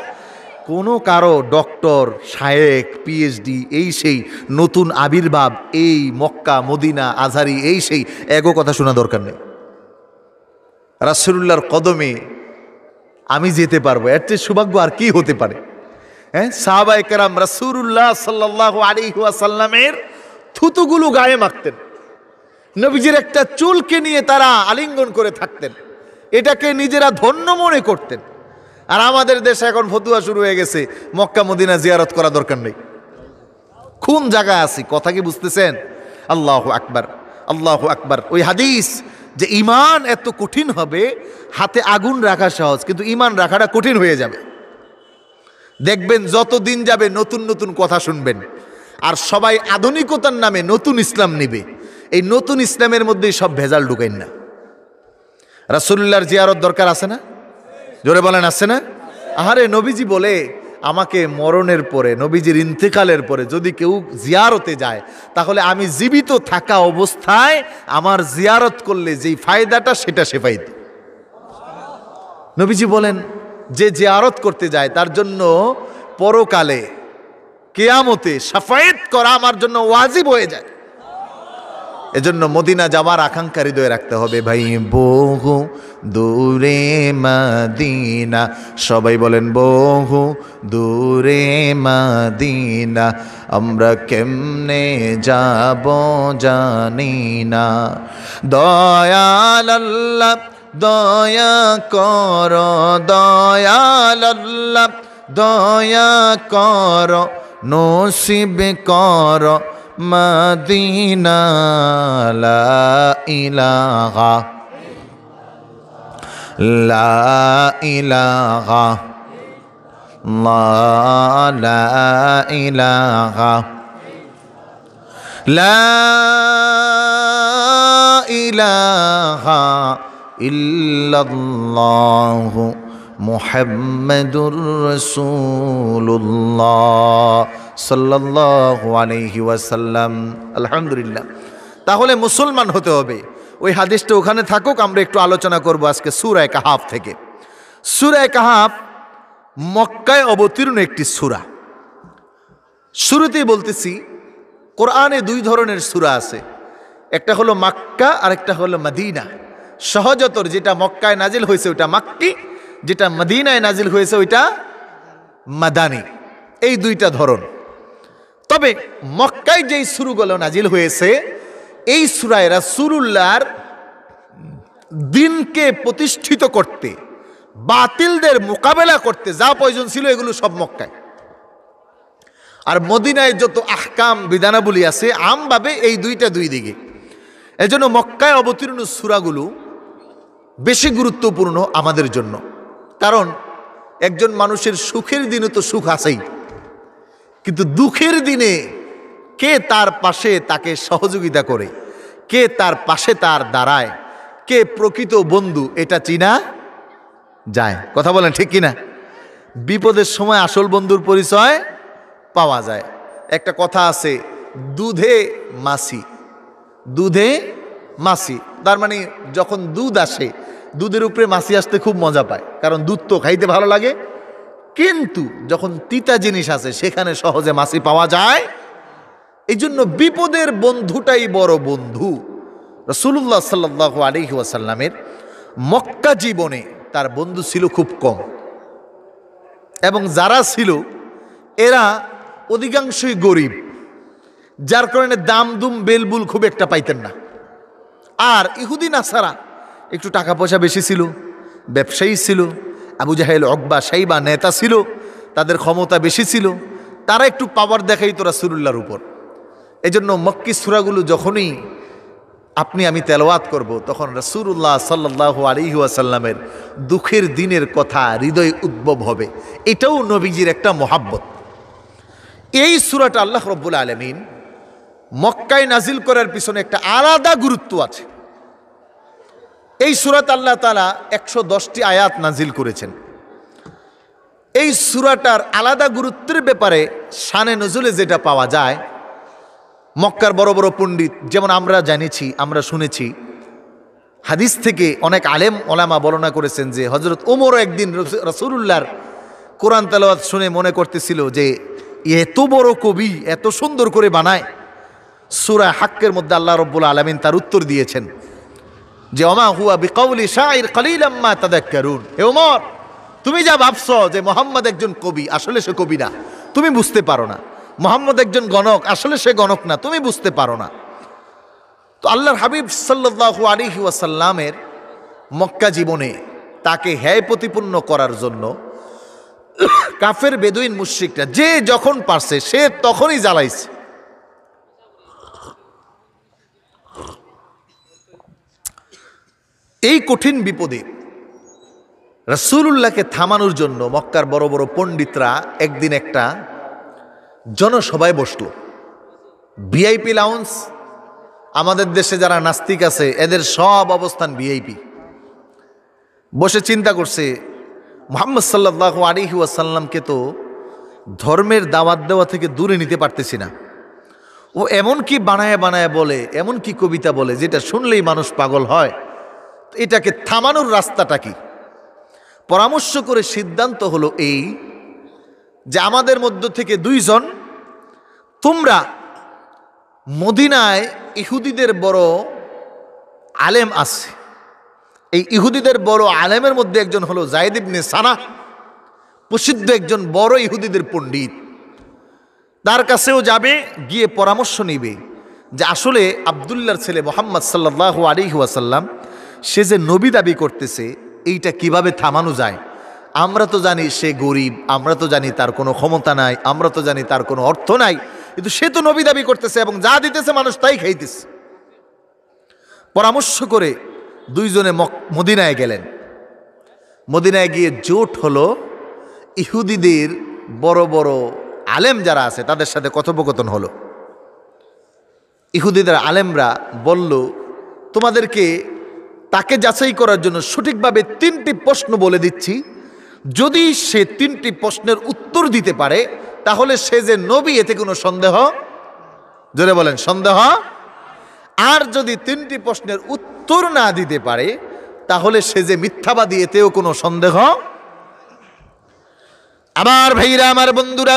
কোনো কারো ডক্টর, শায়েক, পিএইচডি, এই সেই নতুন আবির্ভাব, এই মক্কা মদিনা আজহারি, এই সেই এগো কথা শোনা দরকার নেই। রাসূলুল্লাহর কদমে আমি যেতে পারবো, এর চেয়ে সৌভাগ্য আর কি হতে পারে? হ্যাঁ, সাহাবায়ে কেরাম রাসূলুল্লাহ সাল্লাল্লাহু আলাইহি ওয়াসাল্লামের থুতুগুলো গায়ে মাখতেন, নবীজির একটা চুলকে নিয়ে তারা আলিঙ্গন করে থাকতেন, এটাকে নিজেরা ধন্য মনে করতেন। আর আমাদের দেশে এখন ফতুয়া শুরু হয়ে গেছে মক্কা মদিনা জিয়ারত করা দরকার নেই। কোন জায়গায় আছি? কথা কি বুঝতেছেন? আল্লাহু আকবার, আল্লাহু আকবার। ওই হাদিস যে ঈমান এত কঠিন হবে, হাতে আগুন রাখা সহজ, কিন্তু ঈমান রাখাটা কঠিন হয়ে যাবে। দেখবেন যত দিন যাবে নতুন নতুন কথা শুনবেন, আর সবাই আধুনিকতার নামে নতুন ইসলাম নিবে। এই নতুন ইসলামের মধ্যেই সব ভেজাল ঢুকাইন না। রাসূলুল্লাহর জিয়ারত দরকার আছে না? জোরে বলেন আছে না? আহারে নবীজি বলে আমাকে মরণের পরে, নবীজির ইন্তেকালের পরে যদি কেউ জিয়ারতে যায়, তাহলে আমি জীবিত থাকা অবস্থায় আমার জিয়ারত করলে যেই ফায়দাটা সেটা সে পাইত। নবীজি বলেন যে জিয়ারত করতে যায় তার জন্য পরকালে কিয়ামতে শাফায়েত করা আমার জন্য ওয়াজিব হয়ে যায়। এজন্য মদিনা যাওয়ার আকাঙ্ক্ষা হৃদয়ে রাখতে হবে। ভাই বহু দূরে মদিনা, সবাই বলেন বহু দূরে মদিনা আমরা কেমনে যাব জানি না। দয়াল আল্লাহ দয়া কর, দয়াল আল্লাহ দয়া কর, নসিব কর মদিনা লা ইলাহা লা ইলাহা লা ইলাহা লা ইলাহা ইল্লাল্লাহু মুহাম্মাদুর রাসূলুল্লাহ সাল্লাল্লাহু আলাইহি ওয়াসাল্লাম। আলহামদুলিল্লাহ। তাহলে মুসলমান হতে হবে, ওই হাদিসটা ওখানে থাকুক, আমরা একটু আলোচনা করব আজকে সূরা কাহাফ থেকে। সূরা কাহাফ মক্কায় অবতীর্ণ একটি সূরা। শুরুতেই বলতেছি, কোরআনে দুই ধরনের সূরা আছে, একটা হলো মাক্কা আর একটা হলো মদিনা। সহজতর যেটা মক্কায় নাজিল হয়েছে ওইটা মাক্কি, যেটা মদিনায় নাজিল হয়েছে ওইটা মাদানী। এই দুইটা ধরন। তবে মক্কায় যেই সূরাগুলো নাজিল হয়েছে এই সূরায় রাসূলুল্লাহর দ্বীনকে প্রতিষ্ঠিত করতে, বাতিলদের মোকাবেলা করতে যা প্রয়োজন ছিল এগুলো সব মক্কায়। আর মদিনায় যত আহকাম বিধানাবলী আছে আমভাবে এই দুইটা দুই দিকে। এজন্য মক্কায় অবতীর্ণ সূরাগুলো বেশি গুরুত্বপূর্ণ আমাদের জন্য। কারণ একজন মানুষের সুখের দিনে তো সুখ আছেই, কিন্তু দুঃখের দিনে কে তার পাশে তাকে সহযোগিতা করে, কে তার পাশে তার দাঁড়ায়, কে প্রকৃত বন্ধু এটা চিনা যায়। কথা বলেন ঠিক কিনা? বিপদের সময় আসল বন্ধুর পরিচয় পাওয়া যায়। একটা কথা আছে, দুধে মাছি, দুধে মাছি। তার মানে যখন দুধ আসে, দুধের উপরে মাছি আসতে খুব মজা পায়, কারণ দুধ তো খাইতে ভালো লাগে। কিন্তু যখন তিতা জিনিস আছে সেখানে সহজে মাছি পাওয়া যায়। এই জন্য বিপদের বন্ধুটাই বড় বন্ধু। রাসূলুল্লাহ সাল্লাল্লাহু আলাইহি ওয়াসাল্লামের মক্কা জীবনে তার বন্ধু ছিল খুব কম, এবং যারা ছিল এরা অধিকাংশই গরিব, যার কারণে দাম দুম বেলবুল খুব একটা পাইতেন না। আর ইহুদি নাসারা একটু টাকা পয়সা বেশি ছিল, ব্যবসায়ী ছিল, আবু জাহেল উকবা শাইবা নেতা ছিল, তাদের ক্ষমতা বেশি ছিল, তারা একটু পাওয়ার দেখাইতো রাসূলুল্লাহর উপর। এজন্য মক্কি সূরাগুলো যখনই আমি তেলাওয়াত করব, তখন রাসূলুল্লাহ সাল্লাল্লাহু আলাইহি ওয়াসাল্লামের দুঃখের দিনের কথা হৃদয়ে উদ্ভব হবে। এটাও নবীজির একটা মহাব্বত। এই সূরাটা আল্লাহ রাব্বুল আলামিন মক্কায় নাজিল করার পিছনে একটা আলাদা গুরুত্ব আছে। এই সূরাতে আল্লাহ তাআলা 110টি আয়াত নাজিল করেছেন। এই সূরাটার আলাদা গুরুত্বের ব্যাপারে শানে নজুলে যেটা পাওয়া যায়, মক্কার বড় বড় পণ্ডিত, যেমন আমরা জানিছি, আমরা শুনেছি হাদিস থেকে অনেক আলেম ওলামা বর্ণনা করেছেন যে হযরত ওমরও একদিন রাসূলুল্লাহর কোরআন তেলাওয়াত শুনে মনে করতেছিল যে এত বড় কবি এত সুন্দর করে বানায়। সূরা হাক্কের মধ্যে আল্লাহ রাব্বুল আলামিন তার উত্তর দিয়েছেন যে ওমা হুয়া বিকাউলি শাইর কালিলাম মা তাদাক্কারুন। হে ওমর, তুমি যা ভাবছো যে মুহাম্মদ একজন কবি, আসলে সে কবি না, তুমি বুঝতে পারো না। মুহাম্মদ একজন গণক, আসলে সে গণক না, তুমি বুঝতে পারো না। তো আল্লাহর হাবিব সাল্লাল্লাহু আলাইহি ওয়াসাল্লামের মক্কা জীবনে তাকে হ্যায় প্রতিপন্ন করার জন্য কাফের বেদুইন মুশরিকরা যে যখন পারছে সে তখনই জ্বালাইছে। এই কঠিন বিপদে রাসূলুল্লাহকে থামানোর জন্য মক্কার বড় বড় পণ্ডিতরা একদিন একটা জনসভায় বসলো। ভিআইপি লাউঞ্জ, আমাদের দেশে যারা নাস্তিক আছে এদের সব অবস্থান ভিআইপি। বসে চিন্তা করছে, মুহাম্মদ সাল্লাল্লাহু আলাইহি ওয়াসাল্লামকে তো ধর্মের দাওয়াত দেওয়া থেকে দূরে নিতে পারতেছি না। ও এমন কি বানায় বানায় বলে, এমন কি কবিতা বলে যেটা শুনলেই মানুষ পাগল হয়। এটাকে থামানোর রাস্তাটা কি? পরামর্শ করে সিদ্ধান্ত হলো এই যে আমাদের মধ্য থেকে দুইজন, তোমরা মদিনায় ইহুদিদের বড় আলেম আছে, এই ইহুদিদের বড় আলেমের মধ্যে একজন হলো যায়েদ ইবনে সানাহ, প্রসিদ্ধ একজন বড় ইহুদিদের পণ্ডিত। তার কাছেও যাবে, গিয়ে পরামর্শ নিবে যে আসলে আব্দুল্লাহর ছেলে মুহাম্মদ সাল্লাল্লাহু আলাইহি ওয়াসাল্লাম সে যে নবী দাবি করতেছে এইটা কিভাবে থামানো যায়। আমরা তো জানি সে গরিব, আমরা তো জানি তার কোনো ক্ষমতা নাই, আমরা তো জানি তার কোনো অর্থ নাই, কিন্তু সে তো নবী দাবি করতেছে এবং যা দিতেছে মানুষ তাই খাইতেছে। পরামর্শ করে দুইজনে মদিনায় গেলেন। মদিনায় গিয়ে জোট হলো ইহুদিদের বড় বড় আলেম যারা আছে তাদের সাথে কথোপকথন হলো। ইহুদিদের আলেমরা বলল, তোমাদেরকে তাকে যাচাই করার জন্য সঠিকভাবে 3টি প্রশ্ন বলে দিচ্ছি, যদি সে 3টি প্রশ্নের উত্তর দিতে পারে তাহলে সে যে নবী এতে কোনো সন্দেহ, জোরে বলেন সন্দেহ। আর যদি 3টি প্রশ্নের উত্তর না দিতে পারে তাহলে সে যে মিথ্যাবাদী এতেও কোনো সন্দেহ। আমার ভাইরা, আমার বন্ধুরা,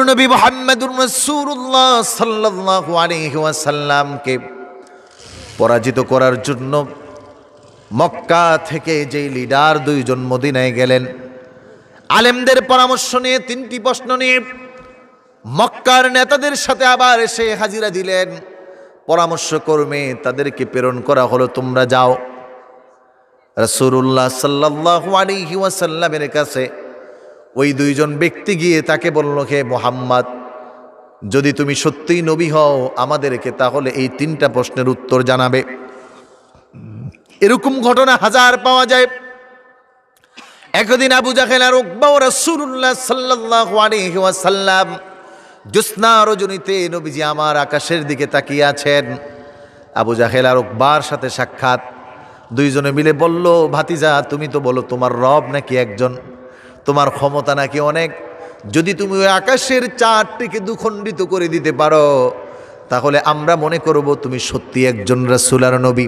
নবী মুহাম্মদুর রাসূলুল্লাহ সাল্লাল্লাহু আলাইহি ওয়াসাল্লামকে পরাজিত করার জন্য মক্কা থেকে যেই লিডার 2 জন মদিনায় গেলেন, আলেমদের পরামর্শ নিয়ে 3টি প্রশ্ন নিয়ে মক্কার নেতাদের সাথে আবার এসে হাজিরা দিলেন। পরামর্শ কর্মে তাদেরকে প্রেরণ করা হলো, তোমরা যাও। রাসূলুল্লাহ সাল্লাল্লাহু আলাইহি ওয়াসাল্লামের কাছে ওই 2 জন ব্যক্তি গিয়ে তাকে বলল, হে মুহাম্মদ, যদি তুমি সত্যিই নবী হও আমাদেরকে তাহলে এই 3টা প্রশ্নের উত্তর জানাবে। এরকম ঘটনা হাজার পাওয়া যায়। একদিন আবু জাহেল আর উকবা রাসূলুল্লাহ সাল্লাল্লাহু আলাইহি ওয়াসাল্লাম জ্যোৎস্না রজনীতে নবীজি আমার আকাশের দিকে তাকিয়ে আছেন। আবু জাহেল আর উকবার সাথে সাক্ষাৎ। 2 জনে মিলে বলল, ভাতিজা, তুমি তো বলো তোমার রব নাকি একজন, তোমার ক্ষমতা নাকি অনেক। যদি তুমি ওই আকাশের চাঁদটিকে দুখণ্ডিত করে দিতে পারো তাহলে আমরা মনে করব তুমি সত্যি একজন রাসূল আর নবী।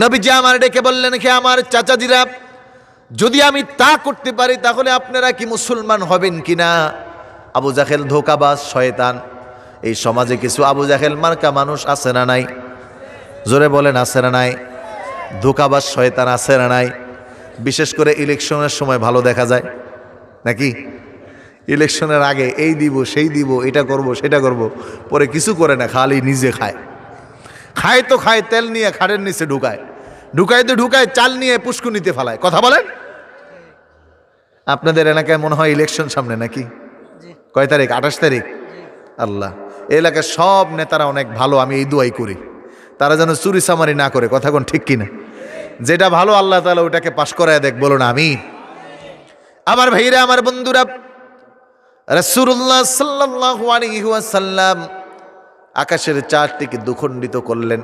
নবীজি আমার ডেকে বললেন, কে আমার চাচাজিরা, যদি আমি তা করতে পারি তাহলে আপনারা কি মুসলমান হবেন কিনা? আবু জাহেল ধোঁকাবাজ, শয়তান। এই সমাজে কিছু আবু জাহেল মার্কা মানুষ আছে না নাই? জোরে বলেন, আছে না নাই? ধোঁকাবাজ শয়তান আছে না নাই? বিশেষ করে ইলেকশনের সময় ভালো দেখা যায় নাকি? ইলেকশনের আগে এই দিব সেই দিব, এটা করব সেটা করব, পরে কিছু করে না, খালি নিজে খায়। খায় তো খায়, তেল নিয়ে খাড়ের নিচে ঢুকায়, ঢুকায় চাল নিয়ে পুষ্কুনিতে ফালায়। কথা বলেন। আপনাদের এলাকায় মনে হয় ইলেকশন সামনে নাকি? কয় তারিখ? 28 তারিখ। আল্লাহ, এলাকার সব নেতারা অনেক ভালো, আমি এই দোয়াই করি তারা যেন চুরি চামারি না করে। কথা কোন ঠিক কিনা? যেটা ভালো আল্লাহ তাআলা ওটাকে পাশ করায় দেখ, বলুন আমিন। আমার ভাইরা, আমার বন্ধুরা, রাসূলুল্লাহ সাল্লাল্লাহু আলাইহি ওয়াসাল্লাম আকাশের চাঁদটিকে দুখণ্ডিত করলেন।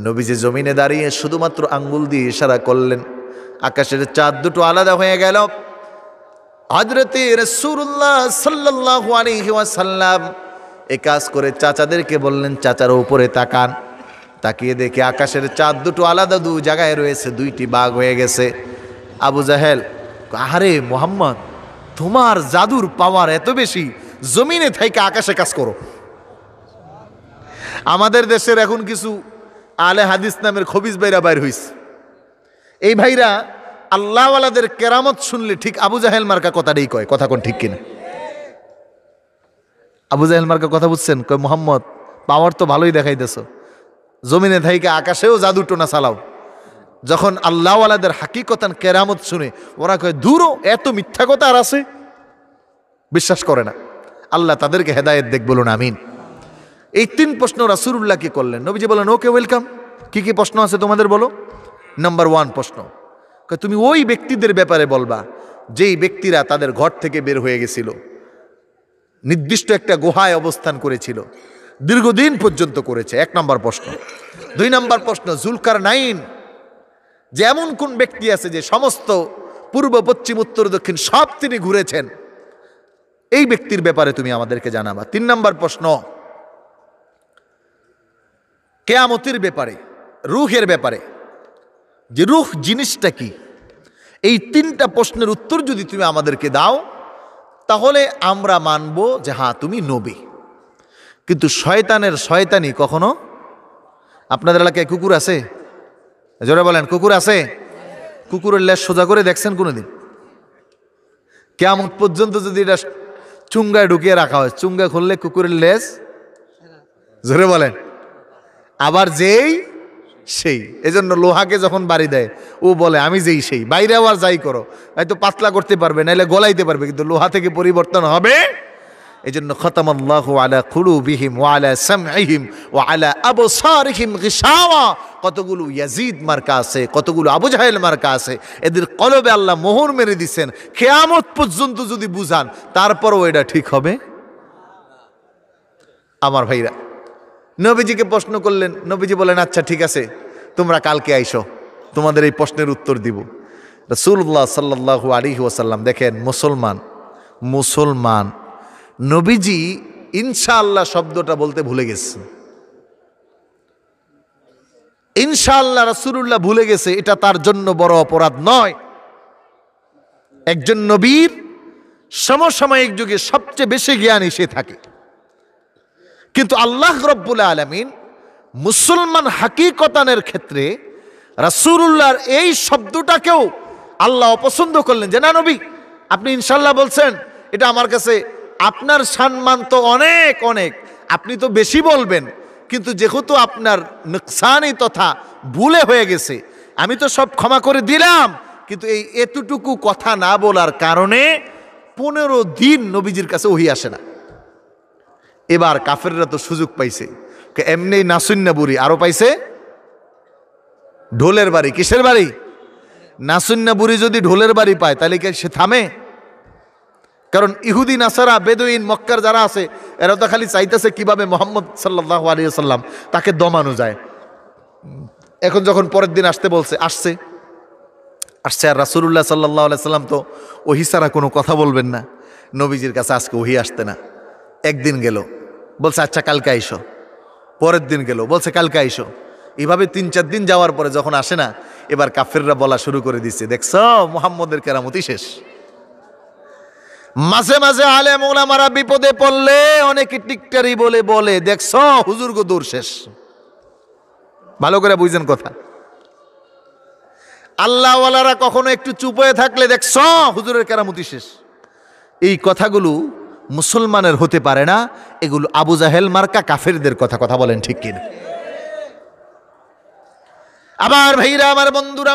নবীজি জমিনে দাঁড়িয়ে শুধুমাত্র আঙ্গুল দিয়ে ইশারা করলেন, আকাশের চাঁদ দুটো আলাদা হয়ে গেল। হযরতে রাসূলুল্লাহ সাল্লাল্লাহু আলাইহি ওয়াসাল্লাম এই কাজ করে চাচাদেরকে বললেন, চাচার উপরে তাকান। তাকিয়ে দেখে আকাশের চাঁদ দুটো আলাদা 2 জায়গায় রয়েছে, 2টি ভাগ হয়ে গেছে। আবু জাহেল, আরে মুহাম্মদ, তোমার জাদুর পাওয়ার এত বেশি, জমিনে থেকে আকাশে কাজ করো। আমাদের দেশের এখন কিছু আলে হাদিস নামের খবিজ ভাইরা বাইর হইছে। এই ভাইরা আল্লাহওয়ালাদের কেরামত শুনলে ঠিক আবু জাহেল মার্কা কথাটাই কয়। কথা কোন ঠিক কিনা? আবু জাহেল মার্কা কথা বুঝছেন? কয়, মুহাম্মদ, পাওয়ার তো ভালোই দেখাইতেছ, জমিনে থাইকে আকাশেও জাদু টোনা চালাও। যখন আল্লাহওয়ালাদের হাকিকতান কেরামত শুনে ওরা কয়, দূরও এত মিথ্যা কথা আর আছে, বিশ্বাস করে না। আল্লাহ তাদেরকে হেদায়েত দেখ, বলুন আমিন। এই 3 প্রশ্ন রাসূলুল্লাহকে করলেন। নবীজি বলেন, ওকে, ওয়েলকাম। কি কি প্রশ্ন আছে তোমাদের বলো? নাম্বার 1 প্রশ্ন, তুমি ওই ব্যক্তিদের ব্যাপারে বলবা যেই ব্যক্তিরা তাদের ঘর থেকে বের হয়ে গেছিল, নির্দিষ্ট একটা গুহায় অবস্থান করেছিল, দীর্ঘদিন পর্যন্ত করেছে। 1 নম্বর প্রশ্ন। 2 নম্বর প্রশ্ন, জুলকারনাইন যে এমন কোন ব্যক্তি আছে যে সমস্ত পূর্ব, পশ্চিম, উত্তর, দক্ষিণ সব তিনি ঘুরেছেন, এই ব্যক্তির ব্যাপারে তুমি আমাদেরকে জানাবা। 3 নম্বর প্রশ্ন, কিয়ামতের ব্যাপারে, রূহের ব্যাপারে, যে রূহ জিনিসটা কি। এই 3টা প্রশ্নের উত্তর যদি তুমি আমাদেরকে দাও তাহলে আমরা মানব যে হ্যাঁ তুমি নবী। কিন্তু শয়তানের শয়তানি কখনো, আপনাদের এলাকায় কুকুর আছে? জোরে বলেন, কুকুর আছে? কুকুরের লেজ সোজা করে দেখছেন কোনোদিন? কিয়ামত পর্যন্ত যদি এটা চুঙ্গায় ঢুকিয়ে রাখা হয়, চুঙ্গা খুললে কুকুরের লেজ, জোরে বলেন, আবার যেই সেই। এজন্য লোহাকে যখন বাড়ি দেয় ও বলে আমি যেই সেই। বাইরে আবার যাই করো, হয়তো পাতলা করতে পারবে, নাইলে গলাইতে পারবে, কিন্তু লোহা থেকে পরিবর্তন হবে। এজন্য খতামাল্লাহু আলা কুলুবিহিম ওয়া আলা সামঈহিম ওয়া আলা আবসারিহিম গিশাওয়া। কতগুলো ইয়াজিদ মার্কা আছে, কতগুলো আবু জাহেল মার্কা আছে, এদের কলবে আল্লাহ মোহর মেরে দিচ্ছেন। কিয়ামত পর্যন্ত যদি বুঝান তারপরও এটা ঠিক হবে। আমার ভাইরা, নবীজিকে প্রশ্ন করলেন। নবীজি বলেন, আচ্ছা ঠিক আছে, তোমরা কালকে আইসো, তোমাদের এই প্রশ্নের উত্তর দিব। রাসূলুল্লাহ সাল্লাল্লাহু আলাইহি ওয়াসাল্লাম দেখেন, মুসলমান নবীজি ইনশাআল্লাহ শব্দটা বলতে ভুলে গেছেন। ইনশাআল্লাহ রাসূলুল্লাহ ভুলে গেছে, এটা তার জন্য বড় অপরাধ নয়। একজন নবীর সমসাময়িক যুগে সবচেয়ে বেশি জ্ঞানী সে থাকে, কিন্তু আল্লাহ রাব্বুল আলামিন মুসলমান হাকিকতানের ক্ষেত্রে রাসূলুল্লাহর এই শব্দটাকেও আল্লাহ অপছন্দ করলেন যে না নবী, আপনি ইনশাআল্লাহ বলছেন, এটা আমার কাছে আপনার সম্মান তো অনেক অনেক, আপনি তো বেশি বলবেন, কিন্তু যেহেতু আপনার নুকসানি তথা ভুলে হয়ে গেছে, আমি তো সব ক্ষমা করে দিলাম, কিন্তু এই এতটুকু কথা না বলার কারণে 15 দিন নবীজির কাছে ওহী আসে না। এবার কাফেররা তো সুযোগ পাইছে, এমনি নাসুন্না বুড়ি আরো পাইছে ঢোলের বাড়ি। কিসের বাড়ি? নাসুন্না বুড়ি যদি ঢোলের বাড়ি পায় তাহলে কি সে থামে? কারণ ইহুদি নাসারা বেদুইন মক্কার যারা আছে এরা তো খালি চাইতেছে কিভাবে মুহাম্মদ সাল্লাল্লাহু আলাইহি ওয়াসাল্লাম তাকে দমানো যায়। এখন যখন পরের দিন আসতে বলছে, আসছে আর রাসূলুল্লাহ সাল্লাল্লাহু আলাইহি ওয়াসাল্লাম তো ওহী ছাড়া কোনো কথা বলবেন না, নবীজির কাছে আজকে ওহী আসতে না। একদিন গেল, বলছে আচ্ছা কালকে আইসো। পরের দিন গেল, বলছে কালকে আইসো। এইভাবে 3-4 দিন যাওয়ার পরে যখন আসে না, এবার কাফেররা বলা শুরু করে দিচ্ছে, দেখছো মুহাম্মদের কেরামতি শেষ। মাঝে মাঝে আলেম ওলামারা বিপদে পড়লে অনেকে টিকটারি বলে দেখছো হুজুর গো দূর শেষ। ভালো করে বুঝেন কথা। আল্লাহওয়ালারা কখনো একটু চুপ হয়ে থাকলে দেখছো হুজুরের কেরামতি শেষ। এই কথাগুলো মুসলমানের হতে পারে না, এগুলো আবু জাহেল মার্কা কাফেরদের কথা। কথা বলেন ঠিক কিনা? আবার ভাইরা আমার বন্ধুরা,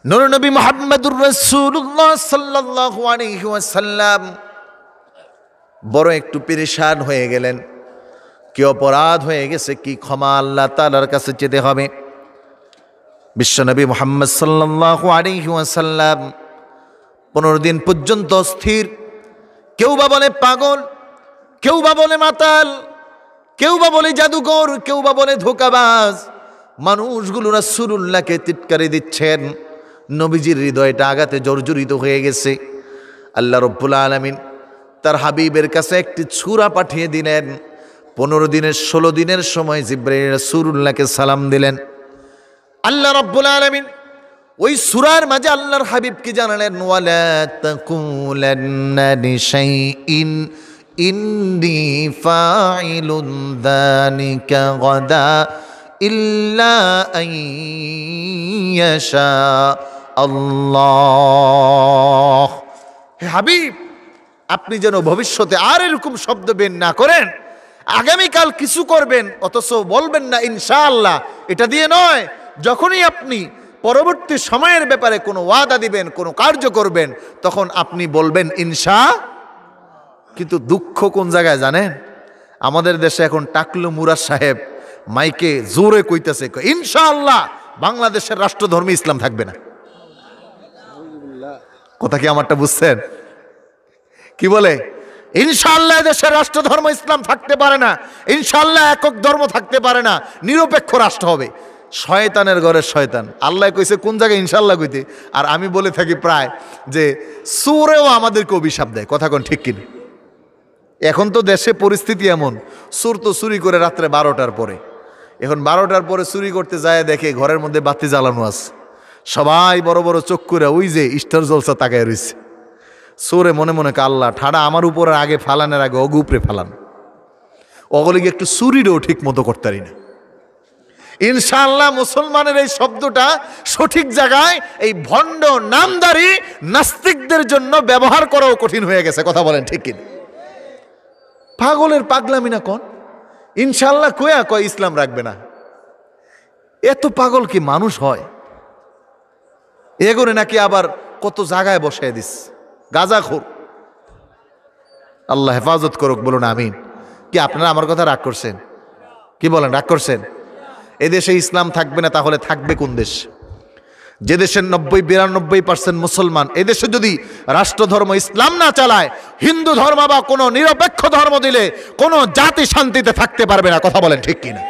নূর নবী মুহাম্মদুর রাসূলুল্লাহ সাল্লাল্লাহু আলাইহি ওয়াসাল্লাম বড় একটু পেরেশান হয়ে গেলেন। কি অপরাধ হয়ে গেছে, কি ক্ষমা আল্লাহ তাআলার কাছে যেতে হবে। বিশ্বনবী মুহাম্মদ সাল্লাল্লাহু আলাইহি ওয়াসাল্লাম 15 দিন পর্যন্ত স্থির। কেউ বা বলে পাগল, কেউ বা বলে মাতাল, কেউ বা বলে জাদুকর, কেউ বা বলে ধোঁকাবাজ। মানুষগুলো রাসূলুল্লাহকে টিটকারি দিচ্ছেন। নবীজির হৃদয়টা আঘাতে জর্জরিত হয়ে গেছে। আল্লাহ রাব্বুল আলামিন তার হাবিবের কাছে একটি সূরা পাঠিয়ে দিলেন। 15 দিনের 16 দিনের সময় জিবরাইল রাসূলুল্লাহকে সালাম দিলেন। আল্লাহ রাব্বুল আলামিন ওই সূরার মাঝে আল্লাহর হাবিবকে জানালেন, ওয়ালা তাকুলান্না লিশাইইন ইন্নী ফাইলুন যালিকা গাদা ইল্লা আইয়াশা আল্লাহ। হে হাবিব, আপনি যেন ভবিষ্যতে আর এরকম শব্দ বের না করেন। আগামীকাল কিছু করবেন অথচ বলবেন না ইনশাআল্লাহ, এটা দিয়ে নয়। যখনই আপনি পরবর্তী সময়ের ব্যাপারে কোনো ওয়াদা দিবেন, কোনো কার্য করবেন, তখন আপনি বলবেন ইনশা। কিন্তু দুঃখ কোন জায়গায় জানেন? আমাদের দেশে এখন টাকলু মুরাদ সাহেব মাইকে জোরে কইতেছে ইনশাআল্লাহ বাংলাদেশের রাষ্ট্রধর্মে ইসলাম থাকবে না। কথা কি আমারটা বুঝছেন? কি বলে? ইনশাআল্লাহ দেশের রাষ্ট্রধর্ম ইসলাম থাকতে পারে না, ইনশাআল্লাহ একক ধর্ম থাকতে পারে না, নিরপেক্ষ রাষ্ট্র হবে। শয়তানের ঘরের শয়তান। আল্লাহ কইছে কোন জায়গায় ইনশাআল্লাহ কইতে, আর আমি বলে থাকি প্রায় যে চোরেও আমাদেরকে অভিশাপ দেয়। কথা কোন ঠিক কিনা? এখন তো দেশে পরিস্থিতি এমন, চোর তো চুরি করে রাত্রে 12টার পরে। এখন 12টার পরে চুরি করতে যায়, দেখে ঘরের মধ্যে বাতি জ্বালানো আছে। সবাই বড় বড় চোখ করে ওই যে স্টার জলসা তাকায় রয়েছে। চোরে মনে মনে আল্লাহ ঠাড়া আমার উপরে আগে ফালানের আগে অগুপরে ফালান, ওগুলিকে একটু চুরিরও ঠিক মতো করতে পারি না। ইনশাআল্লাহ মুসলমানের এই শব্দটা সঠিক জায়গায় এই ভণ্ড নামদারি নাস্তিকদের জন্য ব্যবহার করাও কঠিন হয়ে গেছে। কথা বলেন ঠিক কিনা? পাগলের পাগলামি না কোন? ইনশাআল্লাহ কয় ইসলাম রাখবে না। এত পাগল কি মানুষ হয়? এগোরে নাকি আবার কত জায়গায় বসায় দিস গাঁজাখোর। আল্লাহ হেফাজত করুক, বলুন আমিন। কি আপনারা আমার কথা রাগ করছেন? কি বলেন, রাগ করছেন? এদেশে ইসলাম থাকবে না, তাহলে থাকবে কোন দেশ? যে দেশের 90-92% মুসলমান, এদেশে যদি রাষ্ট্রধর্ম ইসলাম না চালায়, হিন্দু ধর্ম বা কোনো নিরপেক্ষ ধর্ম দিলে কোনো জাতি শান্তিতে থাকতে পারবে না। কথা বলেন ঠিক কিনা?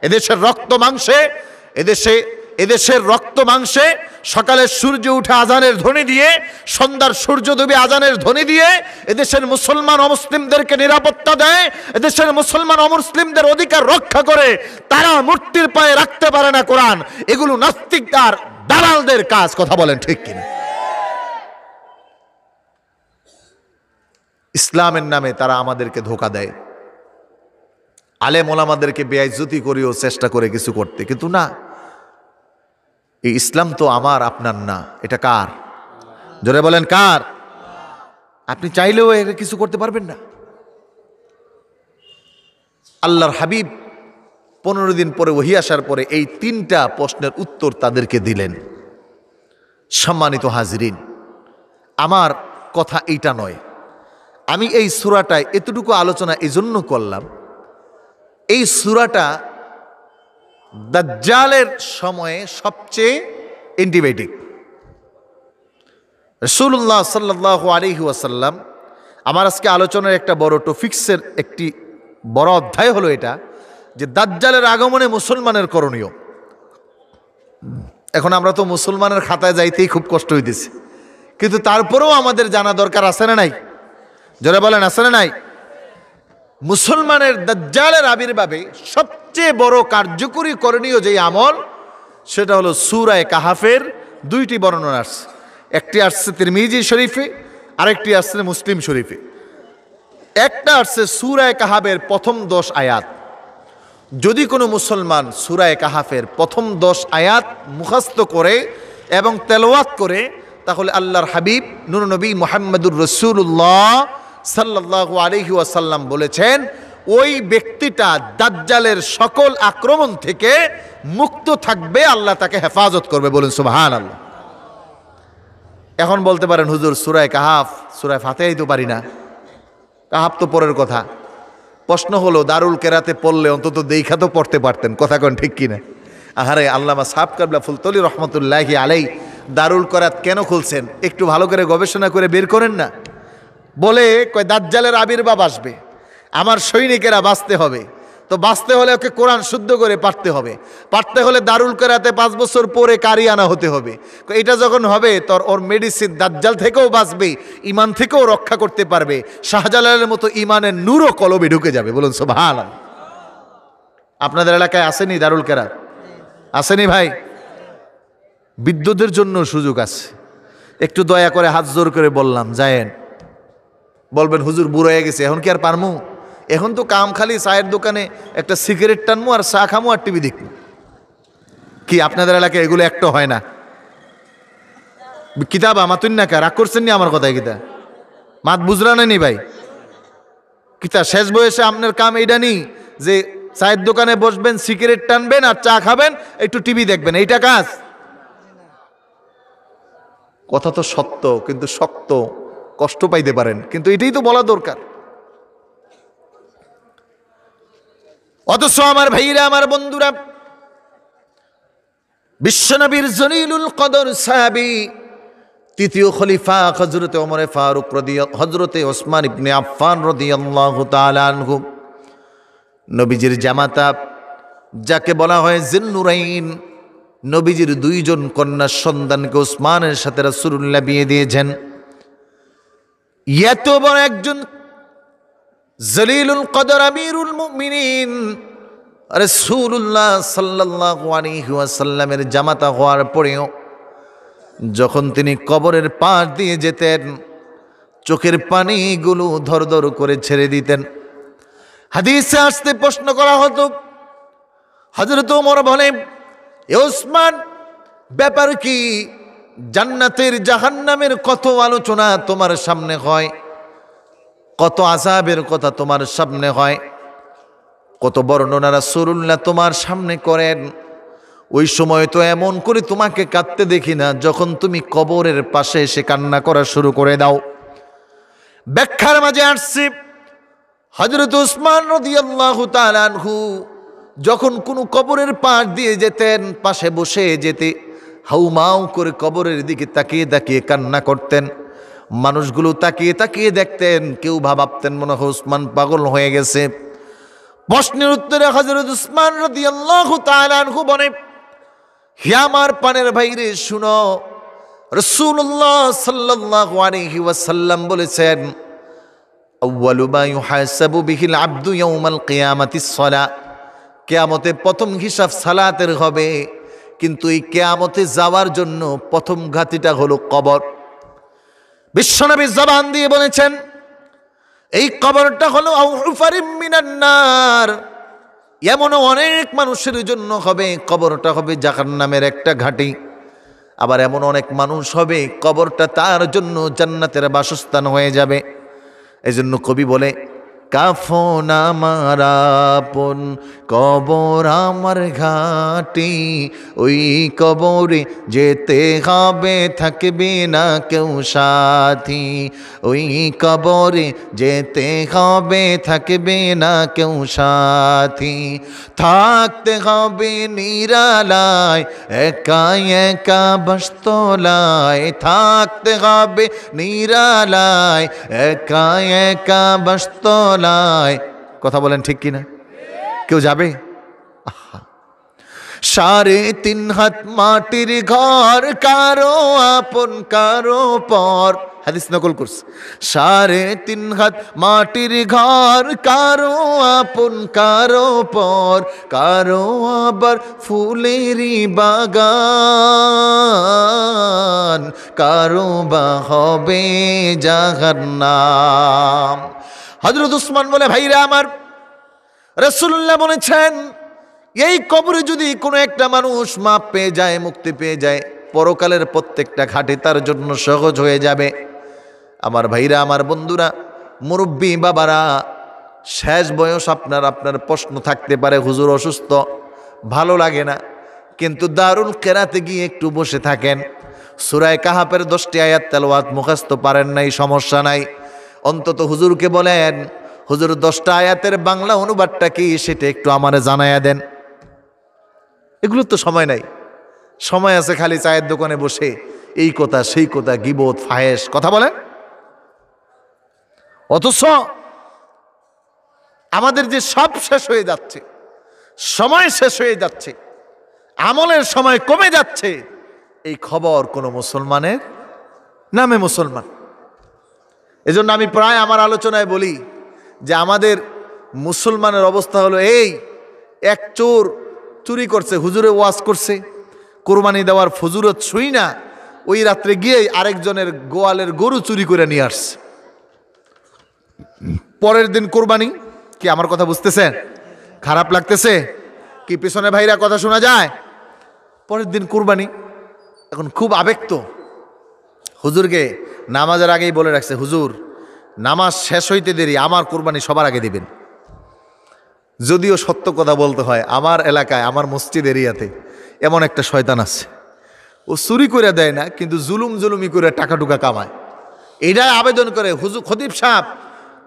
এদেশের রক্ত মাংসে, এদেশে এদেশের রক্ত মাংসে সকালের সূর্য উঠে আজানের ধ্বনি দিয়ে, সন্ধ্যার সূর্য ডুবে আজানের ধ্বনি দিয়ে এদেশের মুসলমান অমুসলিমদেরকে নিরাপত্তা দেয়, এদেশের মুসলমান অমুসলিমদের অধিকার রক্ষা করে। তারা মূর্তির পায়ে রাখতে পারে না কোরআন। এগুলো নাস্তিক আর দালালদের কাজ। কথা বলেন ঠিক কিনা? ইসলামের নামে তারা আমাদেরকে ধোঁকা দেয়। আলেম ওলামাদেরকে বেইজ্জতি করেও চেষ্টা করে কিছু করতে, কিন্তু না, এই ইসলাম তো আমার আপনার না, এটা কার? জোরে বলেন কার? আপনি চাইলেও এর কিছু করতে পারবেন না। আল্লাহর হাবিব 15 দিন পরে ওহী আসার পরে এই 3টা প্রশ্নের উত্তর তাদেরকে দিলেন। সম্মানিত হাজরিন, আমার কথা এইটা নয়। আমি এই সূরাটায় এতটুকু আলোচনা এজন্য করলাম, এই সূরাটা দাজ্জালের সময়ে সবচেয়ে অ্যান্টিবায়োটিক। রাসূলুল্লাহ সাল্লাল্লাহু আলাইহি ওয়াসাল্লাম, আমার আজকে আলোচনার একটা বড় টপিক্সের একটি বড় অধ্যায় হলো এটা, যে দাজ্জালের আগমনে মুসলমানের করণীয়। এখন আমরা তো মুসলমানের খাতায় যাইতেই খুব কষ্ট হইতেছে, কিন্তু তারপরেও আমাদের জানা দরকার, আছে না নাই? জোরে বলেন, আছে না নাই? মুসলমানের দাজ্জালের আবির্ভাবে সবচেয়ে বড় কার্যকরী করণীয় যে আমল, সেটা হলো সূরা কাহাফের 2টি বর্ণনা আসছে। একটি আসছে তিরমিজি শরীফে, আরেকটি আসছে মুসলিম শরীফে। একটা আসছে সূরা কাহাফের প্রথম 10 আয়াত। যদি কোনো মুসলমান সূরা কাহাফের প্রথম 10 আয়াত মুখস্থ করে এবং তেলাওয়াত করে, তাহলে আল্লাহর হাবিব নূর নবী মুহাম্মদুর রাসূলুল্লাহ সাল্লাল্লাহু আলাইহি ওয়াসাল্লাম বলেছেন, ওই ব্যক্তিটা দাজ্জালের সকল আক্রমণ থেকে মুক্ত থাকবে, আল্লাহ তাকে হেফাজত করবে। বলুন সুবহানাল্লাহ। এখন বলতে পারেন, হুজুর সূরা কাহাফ, সূরা ফাতিহাই তো পারি না, কাহাফ তো পরের কথা। প্রশ্ন হলো, দারুল কেরাতে পড়লে অন্তত দেইখা তো পড়তে পারতেন। কথা কোন ঠিক কিনা? আহারে, আল্লামা সাহেব কাবলা ফুলতলি রহমতুল্লাহি আলাই দারুল কেরাত কেন খুলছেন, একটু ভালো করে গবেষণা করে বের করেন না। বলে কয় দাজ্জালের আবির্ভাব আসবে, আমার সৈনিকেরা বাঁচতে হবে, তো বাঁচতে হলে ওকে কোরআন শুদ্ধ করে পাঠতে হবে, পাঠতে হলে দারুল কেরাতে 5 বছর পরে কারি আনা হতে হবে। এটা যখন হবে, তোর ওর মেডিসিন দাজ্জাল থেকেও বাঁচবে, ইমান থেকেও রক্ষা করতে পারবে, শাহজালালের মতো ইমানের নূরও কলবে ঢুকে যাবে। বলুন সুবহানাল্লাহ। আপনাদের এলাকায় আসেনি দারুল কেরাত? আসেনি ভাই? বিদ্যুতের জন্য সুযোগ আছে, একটু দয়া করে হাত জোর করে বললাম যায়েন। বলবেন, হুজুর বুড়ো হয়ে গেছে, এখন কি আর পারমু? এখন তো কাম খালি চায়ের দোকানে একটা সিগারেট টানমু আর চা খামু আর টিভি দেখবো। কি আপনাদের এলাকায় এগুলো একটা হয় না? কিতাব আমাতুন না, রাগ করছেন নি আমার কথায়? কিতা মাত বুঝরা নেই ভাই? কিতা শেষ বয়সে আপনার কাম এইটা নি যে চায়ের দোকানে বসবেন, সিগারেট টানবেন আর চা খাবেন, একটু টিভি দেখবেন, এইটা কাজ? কথা তো সত্য, কিন্তু শক্ত, কষ্ট পাইতে পারেন, কিন্তু এটাই তো বলা দরকার। অথচ আমার ভাইরা, আমার বন্ধুরা, বিশ্বনবীর জলিলুল কদর সাহাবী, তৃতীয় খলিফা হযরতে ওমর ফারুক হযরতে ওসমান ইবনে আফফান রাদিয়াল্লাহু তাআলা আনহু, নবীজির জামাতা, যাকে বলা হয় জিন্নুরাইন, নবীজির 2 জন কন্যা সন্তানকে ওসমানের সাথে রাসূলুল্লাহ বিয়ে দিয়েছেন। এত বড় একজন জলিলুল কদর আমিরুল মুমিনিন রাসূলুল্লাহ সাল্লাল্লাহু আলাইহি ওয়াসাল্লামের জামাতা হওয়ার পরেও যখন তিনি কবরের পাশ দিয়ে যেতেন, চোখের পানিগুলো ধরধর করে ছেড়ে দিতেন। হাদিসে আসতে প্রশ্ন করা হতো, হযরত ওমর বলে, এ ওসমান, ব্যাপার কি? জান্নাতের জাহান্নামের কত আলোচনা তোমার সামনে হয়, কত আযাবের কথা তোমার সামনে হয়, কত বর্ণনা রাসূলুল্লাহ তোমার সামনে করেন। ওই সময় তো এমন করে তোমাকে কাঁদতে দেখি না, যখন তুমি কবরের পাশে এসে কান্না করা শুরু করে দাও। ব্যাখ্যার মাঝে আসছে, হযরত ওসমান রাদিয়াল্লাহু তাআলা আনহু যখন কোনো কবরের পাশ দিয়ে যেতেন, পাশে বসে যেতে হাউমাউ করে কবরের দিকে তাকিয়ে তাকিয়ে কান্না করতেন। মানুষগুলো তাকিয়ে তাকিয়ে দেখতেন, কেউ ভাবতেন মনে হয় ওসমান পাগল হয়ে গেছে। প্রশ্নের উত্তরে হযরত ওসমান রাদিয়াল্লাহু তাআলা আনহু বলে, হে আমার পানের ভাইরে শুনো, রাসূলুল্লাহ সাল্লাল্লাহু আলাইহি ওয়াসাল্লাম বলেছেন, আউয়ালু মা ইউহাসাবু বিহিল আবদু ইয়াউমাল কিয়ামাতিস সালাহ। কিয়ামতে প্রথম হিসাব সালাতের হবে, কিন্তু এই কিয়ামতে যাওয়ার জন্য প্রথম ঘাটিটা হলো কবর। বিশ্বনবী জবান দিয়ে বলেছেন, এই কবরটা হলো আউহুফারিম মিনান নার। এমনও অনেক মানুষের জন্য হবে কবরটা হবে জাহান্নামের একটা ঘাঁটি। আবার এমন অনেক মানুষ হবে কবরটা তার জন্য জান্নাতের বাসস্থান হয়ে যাবে। এই জন্য কবি বলে, কাফন আমার আপন, কবর আমার ঘাটি, ওই কবরে যেতে হবে থাকবে না কেউ সাথী, ওই কবরে যেতে হবে থাকবে না কেউ সাথী, থাকতে হবে নিরালায় একা একা বাসতলায়, থাকতে হবে নিরালায় একা একা বাসতলায়। কথা বলেন ঠিক কিনা? কেউ যাবে? 3.5 হাত মাটির ঘর, কারো আপন কারো পর। হাদিস নকল করছে। 3.5 হাত মাটির ঘর, কারো আপন কারো পর, কারো আবার ফুলেরই বাগান, কারো বা হবে জাহান্নাম। হযরত উসমান বলে, ভাইরা আমার, রাসূলুল্লাহ বলেছেন, এই কবরে যদি কোনো একটা মানুষ মাপ পেয়ে যায়, মুক্তি পেয়ে যায়, পরকালের প্রত্যেকটা ঘাটে তার জন্য সহজ হয়ে যাবে। আমার ভাইরা, আমার বন্ধুরা, মুরব্বী বাবারা, শেষ বয়স আপনার প্রশ্ন থাকতে পারে, হুজুর অসুস্থ, ভালো লাগে না, কিন্তু দারুল কেরাতে গিয়ে একটু বসে থাকেন, সূরা কাহাফের 10টি আয়াত তেলাওয়াত মুখস্থ পারেন নাই, সমস্যা নাই, অন্তত হুজুরকে বলেন, হুজুর 10টা আয়াতের বাংলা অনুবাদটা কি সেটা একটু আমারে জানায়া দেন। এগুলোর তো সময় নাই, সময় আছে খালি চায়ের দোকানে বসে এই কথা সেই কথা, গিবত ফাহেশ কথা বলেন। অথচ আমাদের যে সব শেষ হয়ে যাচ্ছে, সময় শেষ হয়ে যাচ্ছে, আমলের সময় কমে যাচ্ছে, এই খবর কোনো মুসলমানের নামে মুসলমান। এজন্য আমি প্রায় আমার আলোচনায় বলি যে আমাদের মুসলমানের অবস্থা হলো এই, এক চোর চুরি করছে, হুজুরে ওয়াজ করছে, কোরবানি দেওয়ার ফজুরত শুই না, ওই রাত্রে গিয়ে আরেকজনের গোয়ালের গরু চুরি করে নিয়ে আসছে। পরের দিন কোরবানি। কি আমার কথা বুঝতেছেন? খারাপ লাগতেছে কি? পিছনে ভাইরা কথা শোনা যায়? পরের দিন কোরবানি, এখন খুব আবেগ তো, হুজুরকে নামাজের আগেই বলে রাখছে, হুজুর নামাজ শেষ হইতে দেরি, আমার কোরবানি সবার আগে দিবেন। যদিও সত্য কথা বলতে হয়, আমার এলাকায় আমার মসজিদ এরিয়াতে এমন একটা শয়তান আছে, ও চুরি করে দেয় না, কিন্তু জুলুমি করে টাকা টুকা কামায়। এইটাই আবেদন করে, হুজুর খতিব সাহেব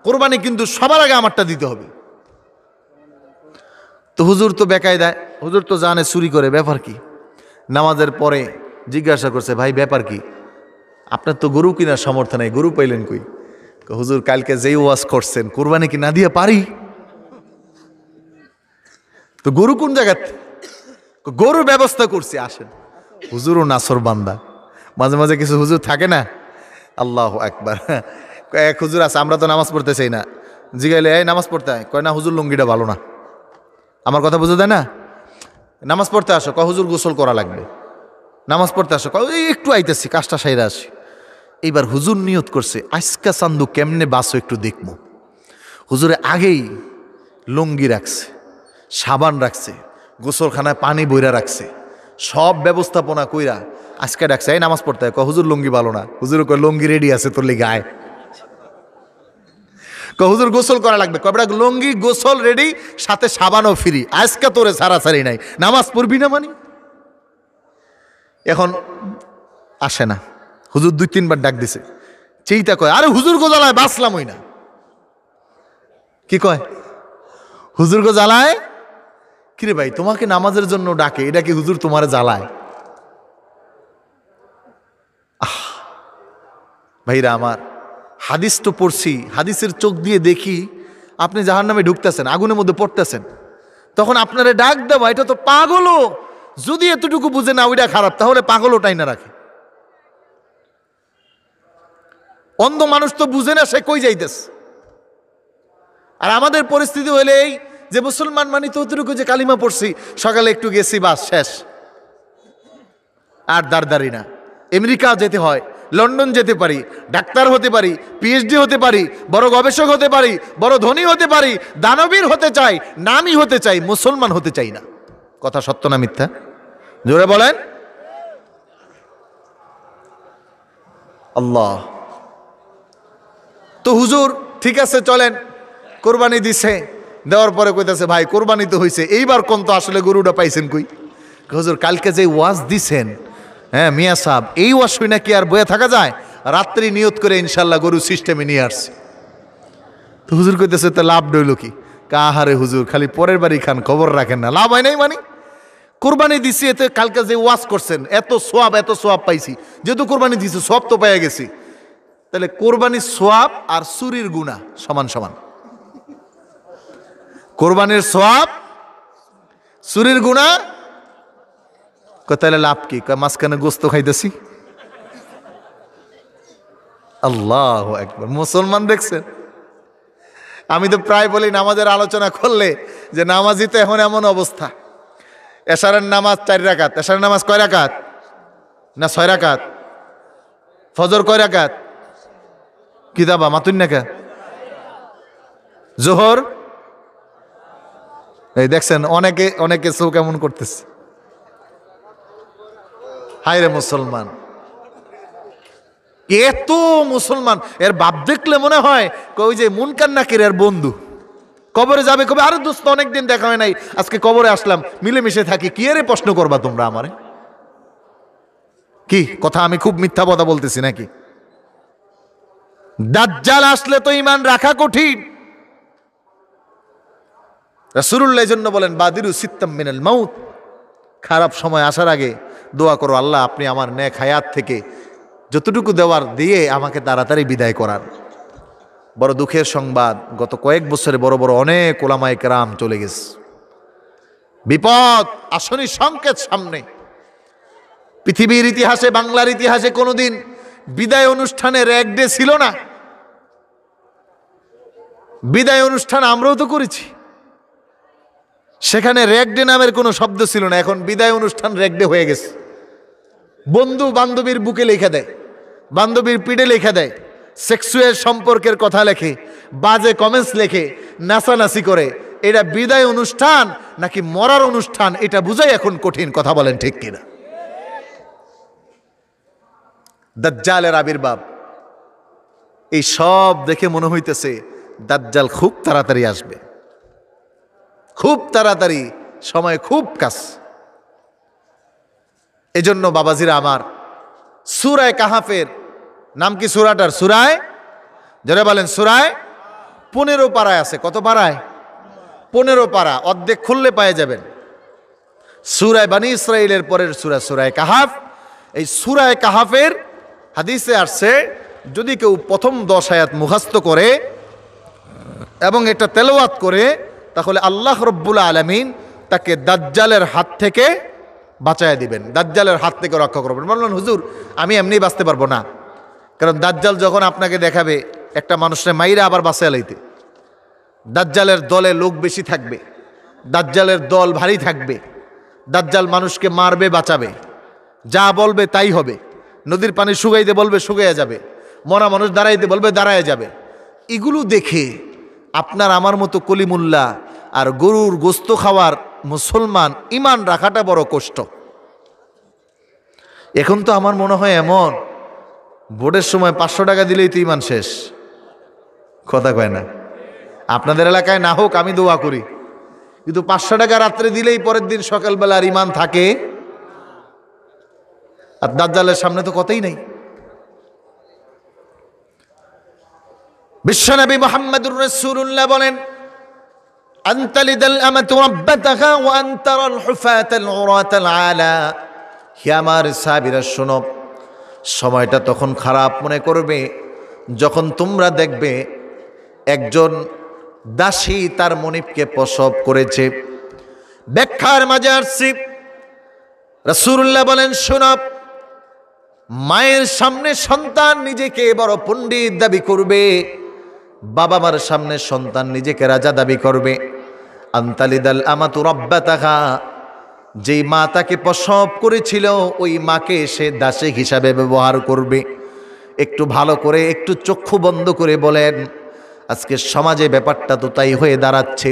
কোরবানি কিন্তু সবার আগে আমারটা দিতে হবে। তো হুজুর তো বেকায় দেয়, হুজুর তো জানে চুরি করে, ব্যাপার কি? নামাজের পরে জিজ্ঞাসা করছে, ভাই ব্যাপার কি? আপনার তো গরু কিনার সামর্থ্য নেই, গরু পাইলেন কই? হুজুর কালকে যেই ওয়াজ করছেন, কোরবানি কি না দিয়ে পারি? তো গরু কোন জায়গাতে? গরুর ব্যবস্থা করছি, আসেন। হুজুরও নাসর বান্দা, মাঝে মাঝে কিছু হুজুর থাকে না, আল্লাহু আকবার। এক হুজুর আছে, আমরা তো নামাজ পড়তে চাই না, জিগাইলে এই নামাজ পড়তে হয়, কয় না হুজুর লুঙ্গিটা ভালো না। আমার কথা বুঝে দেয় না? নামাজ পড়তে আসো, কয় হুজুর গোসল করা লাগবে। নামাজ পড়তে আসো, কয় একটু আইতেছি, কাজটা সাইরা আসি। এইবার হুজুর নিয়ত করছে, আজকা চান্দু কেমনে বাসো একটু দেখবো। হুজুরে আগেই লুঙ্গি রাখছে, সাবান রাখছে, গোসলখানায় পানি বইরা রাখছে, সব ব্যবস্থাপনা কইরা আজকে ডাকছে, এই নামাজ পড়তে হয়, কয় হুজুর লুঙ্গি ভালো না। হুজুর কয় লুঙ্গি রেডি আছে তোর লেগে আয়। কয় হুজুর গোসল করা লাগবে, কয় বেটা লুঙ্গি গোসল রেডি, সাথে সাবানও ফ্রি, আজকে তোরে ছাড়াছাড়ি নাই, নামাজ পড়বি না মানে। এখন আসে না, হুজুর 2-3 বার ডাক দিছে, চিন্তা কয় আরে হুজুর গো জ্বালায় বাঁচলাম ওই না। কি কয়? হুজুর গো জ্বালায়? কিরে ভাই, তোমাকে নামাজের জন্য ডাকে, এটা কি হুজুর তোমারে জ্বালায়? ভাইরা আমার, হাদিস তো পড়ছি, হাদিসের চোখ দিয়ে দেখি আপনি জাহান্নামে ঢুকতেছেন, আগুনের মধ্যে পড়তেছেন, তখন আপনারে ডাক দেওয়া, এটা তো পাগলও যদি এতটুকু বুঝে না ওইটা খারাপ, তাহলে পাগল ওটাই না রাখে। অন্ধ মানুষ তো বুঝে না সে কই যাইতেছে। আর আমাদের পরিস্থিতি হলে এই যে মুসলমান মানি তো অতটুকু যে কালিমা পড়ছি, সকালে একটু গেছি, বাস শেষ, আর দাঁড়দারি না। আমেরিকা যেতে হয়, লন্ডন যেতে পারি, ডাক্তার হতে পারি, পিএইচডি হতে পারি, বড় গবেষক হতে পারি, বড় ধনী হতে পারি, দানবীর হতে চাই, নামই হতে চাই, মুসলমান হতে চাই না। কথা সত্য না মিথ্যা? জোরে বলেন। আল্লাহ। তো হুজুর ঠিক আছে চলেন, কোরবানি দিছে, দেওয়ার পরে কইতেছে ভাই কোরবানি তো হয়েছে, এইবার কোন তো আসলে গরুটা পাইছেন কই? হুজুর কালকে যে ওয়াজ দিছেন, হ্যাঁ মিয়া সাহেব, এই ওয়াজ শুই নাকি আর বয়ে থাকা যায়? রাত্রি নিয়ত করে ইনশাল্লাহ গরু সিস্টেমে নিয়ে আসছে। তো হুজুর কইতেছে তো লাভ ডইল কি? কাহারে হুজুর খালি পরের বাড়ি খান, খবর রাখেন না, লাভ হয় নাই মানে? কোরবানি দিছি, এতে কালকে যে ওয়াজ করছেন এত সোয়াব পাইছি, যেহেতু কোরবানি দিছি সব তো পেয়ে গেছি। তাহলে কোরবানির সোয়াব আর চুরির গুনাহ সমান সমান। কোরবানির সোয়াব, চুরির গুনাহ, তাহলে লাভ কি? মাঝখানে গোস্ত খাইতেছি। আল্লাহু আকবার। মুসলমান দেখছেন, আমি তো প্রায় বলি নামাজের আলোচনা করলে যে নামাজি তো এখন এমন অবস্থা, এশারের নামাজ 4 রাকাত, এশারের নামাজ কয় রাকাত? না 6 রাকাত। ফজর কয় রাকাত? কিতাবা মাতুন নাকা। জোহর এই দেখছেন অনেকে চোখ কেমন করতেছে। হায় রে মুসলমান, এত মুসলমান, এর বাপ দেখলে মনে হয় ওই যে মুনকার নাকির এর বন্ধু। কবরে যাবে কবে, আরে দোস্ত অনেকদিন দেখা হয় নাই, আজকে কবরে আসলাম, মিলেমিশে থাকি, কি এর প্রশ্ন করবা তোমরা আমারে? কি কথা, আমি খুব মিথ্যা কথা বলতেছি নাকি? দাজ্জাল আসলে তো ঈমান রাখা কঠিন। রাসূলুল্লাহ জন্য বলেন বাদিরু সিত্তাম মিনাল মাউত, খারাপ সময় আসার আগে দোয়া করো, আল্লাহ আপনি আমার নেক হায়াত থেকে যতটুকু দেওয়ার দিয়ে আমাকে তাড়াতাড়ি বিদায় করার। বড় দুঃখের সংবাদ, গত কয়েক বছরে বড় বড় অনেক ওলামায়ে কেরাম চলে গেছে। বিপদ আসনি সংকেত সামনে। পৃথিবীর ইতিহাসে, বাংলার ইতিহাসে কোনোদিন বিদায় অনুষ্ঠানে র্যাগ ডে ছিল না। বিদায় অনুষ্ঠান আমরাও তো করেছি, সেখানে র্যাগ ডে নামের কোনো শব্দ ছিল না। এখন বিদায় অনুষ্ঠান র্যাগ ডে হয়ে গেছে। বন্ধু বান্ধবীর বুকে লেখা দেয়, বান্ধবীর পিঠে লেখা দেয়, সেক্সুয়াল সম্পর্কের কথা লেখে, বাজে কমেন্টস লেখে, নাচানাচি করে। এটা বিদায় অনুষ্ঠান নাকি মরার অনুষ্ঠান, এটা বুঝাই এখন কঠিন। কথা বলেন ঠিক কিনা? দাজ্জালের আবির্ভাব, এই সব দেখে মনে হইতেছে দাজ্জাল খুব তাড়াতাড়ি আসবে, খুব তাড়াতাড়ি, সময় খুব কাছ। এজন্য বাবাজিরা আমার, সূরা কাহাফের নাম কি সূরাটার? সূরায়ে, যারা বলেন সূরায়ে 15 পারায় আছে। কত পারায়? 15 পারা, অর্ধেক খুললে পেয়ে যাবেন। সূরা বনী ইসরাঈলের পরের সূরা সূরা কাহাফ। এই সূরা কাহাফের হাদিসে আসছে, যদি কেউ প্রথম 10 আয়াত মুখস্থ করে এবং এটা তেলাওয়াত করে, তাহলে আল্লাহ রাব্বুল আলামিন তাকে দাজ্জালের হাত থেকে বাঁচায় দিবেন, দাজ্জালের হাত থেকে রক্ষা করবেন। বললেন হুজুর আমি এমনি বাঁচতে পারবো না, কারণ দাজ্জাল যখন আপনাকে দেখাবে একটা মানুষের মাইরা আবার বাঁচায় লাইতে, দাজ্জালের দলে লোক বেশি থাকবে, দাজ্জালের দল ভারী থাকবে, দাজ্জাল মানুষকে মারবে বাঁচাবে, যা বলবে তাই হবে। নদীর পানি শুকাইতে বলবে শুকাইয়া যাবে, মরা মানুষ দাঁড়াইতে বলবে দাঁড়ায় যাবে। এগুলো দেখে আপনার আমার মতো কলিমুল্লা আর গরুর গোস্ত খাওয়ার মুসলমান ইমান রাখাটা বড় কষ্ট। এখন তো আমার মনে হয় এমন, ভোটের সময় 500 টাকা দিলেই তো ইমান শেষ। কথা কয় না? আপনাদের এলাকায় না হোক, আমি দোয়া করি, কিন্তু 500 টাকা রাত্রে দিলেই পরের দিন সকালবেলা আর ইমান থাকে। আর দাজ্জালের সামনে তো কথাই নেই। বিশ্বনবী মুহাম্মদুর রাসূলুল্লাহ বলেন, আনতালিদাল আমাতু রাব্বাতাহা ওয়া আনতারাল হুফাতাল উরাতাল আলা। হে আমার সাহাবীরা শোনো, সময়টা তখন খারাপ মনে করবে যখন তোমরা দেখবে একজন দাসী তার মনিবকে প্রসব করেছে। ব্যাখ্যার মাঝে আসছি, রাসূলুল্লাহ বলেন, শোনো, মায়ের সামনে সন্তান নিজেকে বড় পণ্ডিত দাবি করবে, বাবা মার সামনে সন্তান নিজেকে রাজা দাবি করবে। আনতালিদাল আমাতু রাব্বাতাহা, যেই মা তাকে প্রসব করেছিল ওই মাকে সে দাসী হিসাবে ব্যবহার করবে। একটু ভালো করে, একটু চক্ষু বন্ধ করে বলেন, আজকে সমাজে ব্যাপারটা তো তাই হয়ে দাঁড়াচ্ছে।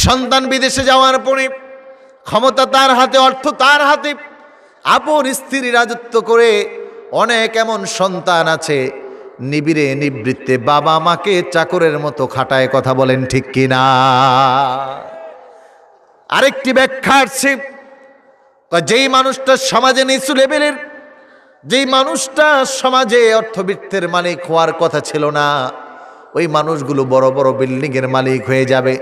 সন্তান বিদেশে যাওয়ার পরে ক্ষমতা তার হাতে, অর্থ তার হাতে, আপন স্ত্রী রাজত্ব করে অনেক এমন সন্তান আছে নিবিড়ে নিবৃত্তে বাবা মাকে চাকরের মতো খাটায়। কথা বলেন ঠিক কিনা? আরেকটি ব্যাখ্যা আছে, যেই মানুষটা সমাজে নিচু লেভেলের, যেই মানুষটা সমাজে অর্থবিত্তের মালিক হওয়ার কথা ছিল না, ওই মানুষগুলো বড় বড় বিল্ডিংয়ের মালিক হয়ে যাবে।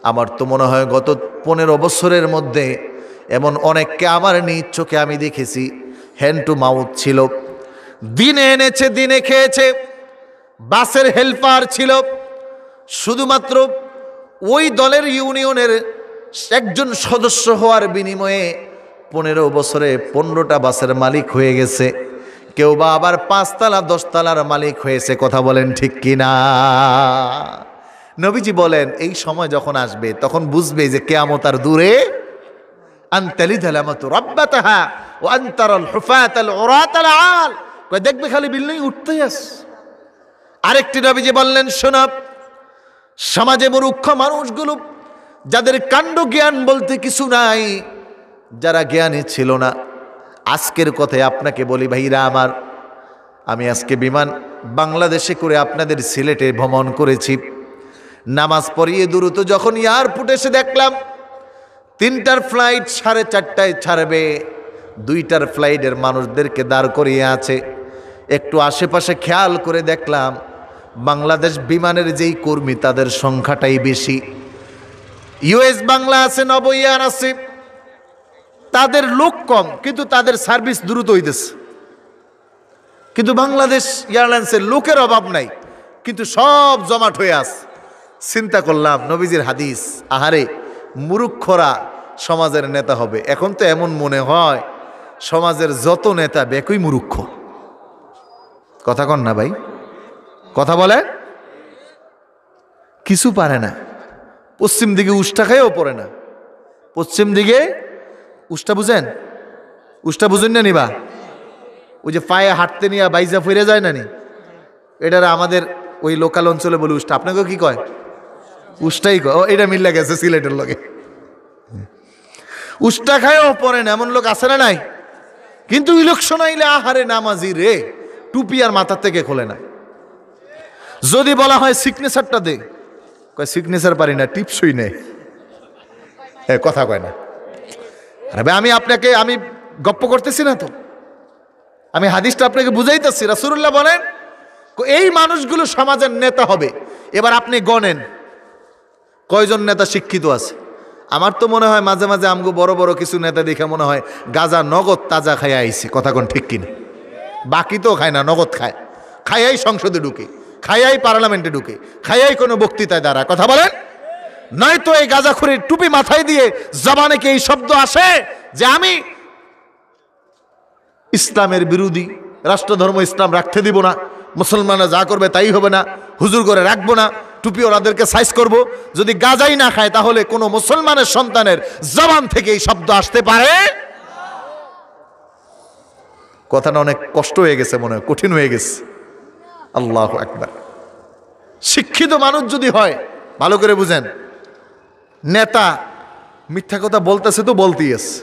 আমার তো মনে হয় গত 15 বছরের মধ্যে এমন অনেককে আমার নিজ চোখে আমি দেখেছি, হ্যান্ড টু মাউথ ছিল, দিনে এনেছে দিনে খেয়েছে, বাসের হেল্পার ছিল, শুধুমাত্র ওই দলের ইউনিয়নের একজন সদস্য হওয়ার বিনিময়ে 15 বছরে 15টা বাসের মালিক হয়ে গেছে। কেউ বা আবার 5 তলা 10 তলার মালিক হয়েছে। কথা বলেন ঠিক কিনা? নবীজি বলেন, এই সময় যখন আসবে তখন বুঝবে যে কিয়ামত আর দূরে। আনতালিদাল আমাতু রাব্বাতাহা ওয়া আনতারাল হুফাতাল উরাতাল আল, কই দেখবে খালি বিল্ডিং উঠতেই আছে। আরেকটি নবীজি বললেন, শোনো, সমাজে মূর্খ মানুষগুলো, যাদের কাণ্ড জ্ঞান বলতে কিছু নাই, যারা জ্ঞানী ছিল না। আজকের কথায় আপনাকে বলি ভাইরা আমার, আমি আজকে বিমান বাংলাদেশে করে আপনাদের সিলেটে ভ্রমণ করেছি। নামাজ পড়িয়ে দ্রুত যখন এয়ারপোর্টে এসে দেখলাম 3টার ফ্লাইট 4:30টায় ছাড়বে, 2টার ফ্লাইটের মানুষদেরকে দাঁড় করিয়ে আছে। একটু আশেপাশে খেয়াল করে দেখলাম বাংলাদেশ বিমানের যেই কর্মী তাদের সংখ্যাটাই বেশি। ইউএস বাংলা আছে, নব এয়ার আছে, তাদের লোক কম কিন্তু তাদের সার্ভিস দ্রুত হইতেছে। কিন্তু বাংলাদেশ এয়ারলাইন্সের লোকের অভাব নাই, কিন্তু সব জমাট হয়ে আছে। চিন্তা করলাম নবীজির হাদিস, আহারে মূর্খরা সমাজের নেতা হবে। এখন তো এমন মনে হয় সমাজের যত নেতা বেকুই মূর্খ। কথা কন না ভাই? কথা বলে, কিছু পারে না। পশ্চিম দিকে উষ্টা খাইও পড়ে না। পশ্চিম দিকে উষ্টা বুঝেন? উষ্টা বুঝেন না নিবা? ওই যে পায়ে হাঁটতে নিয়ে বাইজা ফিরে যায় না নি, এটারা আমাদের ওই লোকাল অঞ্চলে বলে উষ্টা। আপনাকেও কি কয়? উষ্টাই কয়। ও, এটা মিল্লা গেছে সিলেটের লোকে। উষ্টা খায়ও পরে না এমন লোক আছে না নাই? কিন্তু ইলেকশন আইলে আহারে নামাজি রে, টুপি আর মাথার থেকে খোলে না। যদি বলা হয় সিগনেচারটা দে, কয় সিগনেচার পারি না, টিপসই নেই। কথা কয় না। আরে আমি আপনাকে আমি গপ্প করতেছি না তো, আমি হাদিসটা আপনাকে বুঝাইতেছি। রাসূলুল্লাহ বলেন এই মানুষগুলো সমাজের নেতা হবে। এবার আপনি গণেন কয়জন নেতা শিক্ষিত আছে। আমার তো মনে হয় মাঝে মাঝে আমগো বড় বড় কিছু নেতা দেখে মনে হয় গাজা নগদ তাজা খাইয়া আইছে। কথা কোন ঠিক কিনা? বাকি তো খায় না, নগদ খায়। খাইয়াই সংসদে ঢুকে, খাইয়াই পার্লামেন্টে ঢুকে, খাইয়াই কোনো বক্তৃতায় দাঁড়ায়। কথা বলেন? নয়তো এই গাজাখুরির টুপি মাথায় দিয়ে জবানে কি এই শব্দ আসে যে আমি ইসলামের বিরোধী, রাষ্ট্রধর্ম ইসলাম রাখতে দিব না, মুসলমানরা যা করবে তাই হবে না, হুজুর করে রাখবো না, টুপি ওনাদেরকে সাইজ করব। যদি গাজাই না খায় তাহলে কোনো মুসলমানের সন্তানের জবান থেকে এই শব্দ আসতে পারে? কথাটা অনেক কষ্ট হয়ে গেছে, মনে হয় কঠিন হয়ে গেছে। আল্লাহু আকবার। শিক্ষিত মানুষ যদি হয়, ভালো করে বুঝেন, নেতা মিথ্যা কথা বলতেছে তো বলতেই আছে,